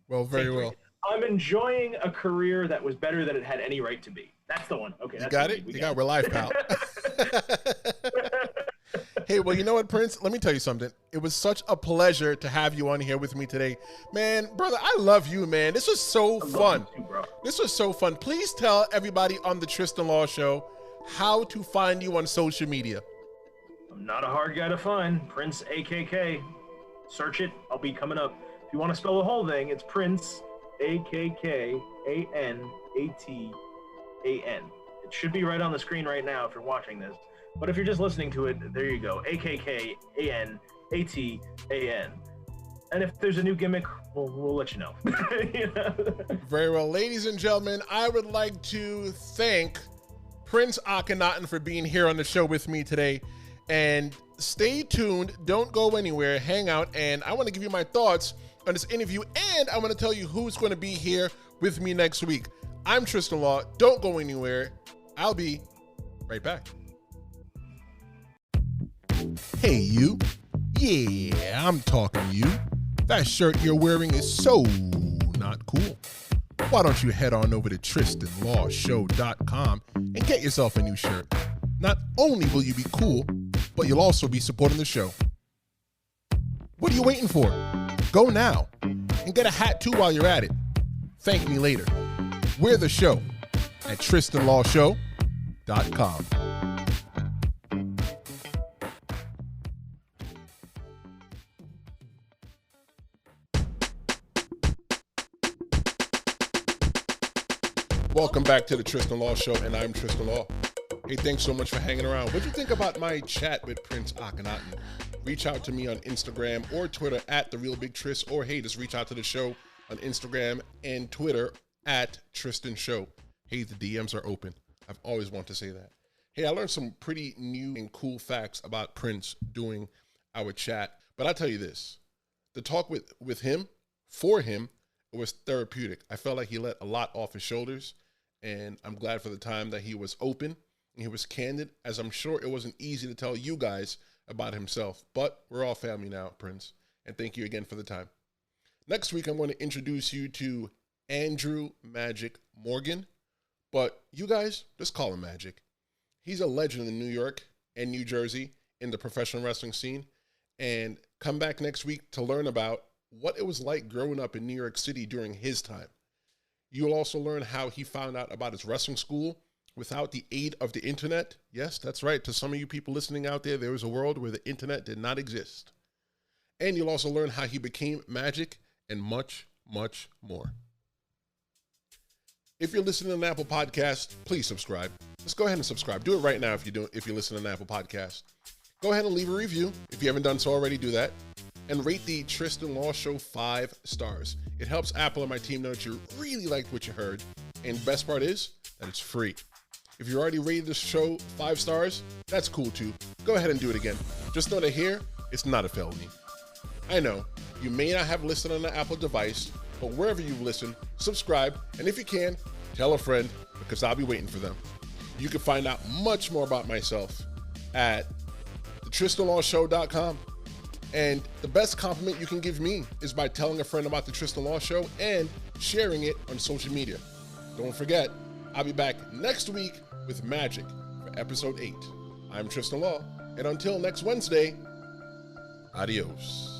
[SPEAKER 1] Well, very well.
[SPEAKER 2] I'm enjoying a career that was better than it had any right to be. That's the one. Okay,
[SPEAKER 1] you got it? We're live, pal. Hey, well, you know what, Prince? Let me tell you something. It was such a pleasure to have you on here with me today. Man, brother, I love you, man. This was so fun.
[SPEAKER 2] You too, bro.
[SPEAKER 1] This was so fun. Please tell everybody on the Tristan Law Show how to find you on social media.
[SPEAKER 2] I'm not a hard guy to find. Prince AKK. Search it. I'll be coming up. If you want to spell the whole thing, it's Prince AKKANATAN. It should be right on the screen right now if you're watching this. But if you're just listening to it, there you go. AKKANATAN. And if there's a new gimmick, we'll let you know.
[SPEAKER 1] Very well. Ladies and gentlemen, I would like to thank Prince Akkanatan for being here on the show with me today. And stay tuned. Don't go anywhere. Hang out. And I want to give you my thoughts on this interview. And I want to tell you who's going to be here with me next week. I'm Tristan Law. Don't go anywhere. I'll be right back. Hey, you. Yeah, I'm talking to you. That shirt you're wearing is so not cool. Why don't you head on over to TristanLawShow.com and get yourself a new shirt? Not only will you be cool, but you'll also be supporting the show. What are you waiting for? Go now and get a hat too while you're at it. Thank me later. We're the show at TristanLawShow.com. Welcome back to the Tristan Law Show, and I'm Tristan Law. Hey, thanks so much for hanging around. What do you think about my chat with Prince Akkanatan? Reach out to me on Instagram or Twitter at TheRealBigTris, or hey, just reach out to the show on Instagram and Twitter at Tristan Show. Hey, the DMs are open. I've always wanted to say that. Hey, I learned some pretty new and cool facts about Prince doing our chat, but I'll tell you this. The talk with him, for him, it was therapeutic. I felt like he let a lot off his shoulders, and I'm glad for the time that he was open and he was candid, as I'm sure it wasn't easy to tell you guys about himself. But we're all family now, Prince, and thank you again for the time. Next week, I'm going to introduce you to Andrew Magic Morgan, but you guys, just call him Magic. He's a legend in New York and New Jersey in the professional wrestling scene, and come back next week to learn about what it was like growing up in New York City during his time. You'll also learn how he found out about his wrestling school without the aid of the internet. Yes, that's right. To some of you people listening out there, there was a world where the internet did not exist. And you'll also learn how he became Magic and much, much more. If you're listening to an Apple Podcast, please subscribe. Just go ahead and subscribe. Do it right now if you're listening to an Apple Podcast. Go ahead and leave a review. If you haven't done so already, do that. And rate the Tristan Law Show 5 stars. It helps Apple and my team know that you really liked what you heard. And the best part is that it's free. If you already rated the show 5 stars, that's cool too. Go ahead and do it again. Just know that here, it's not a felony. I know, you may not have listened on an Apple device, but wherever you've listened, subscribe. And if you can, tell a friend, because I'll be waiting for them. You can find out much more about myself at TheTristanLawShow.com. And the best compliment you can give me is by telling a friend about the Tristan Law Show and sharing it on social media. Don't forget, I'll be back next week with Magic for episode 8. I'm Tristan Law, and until next Wednesday, adios.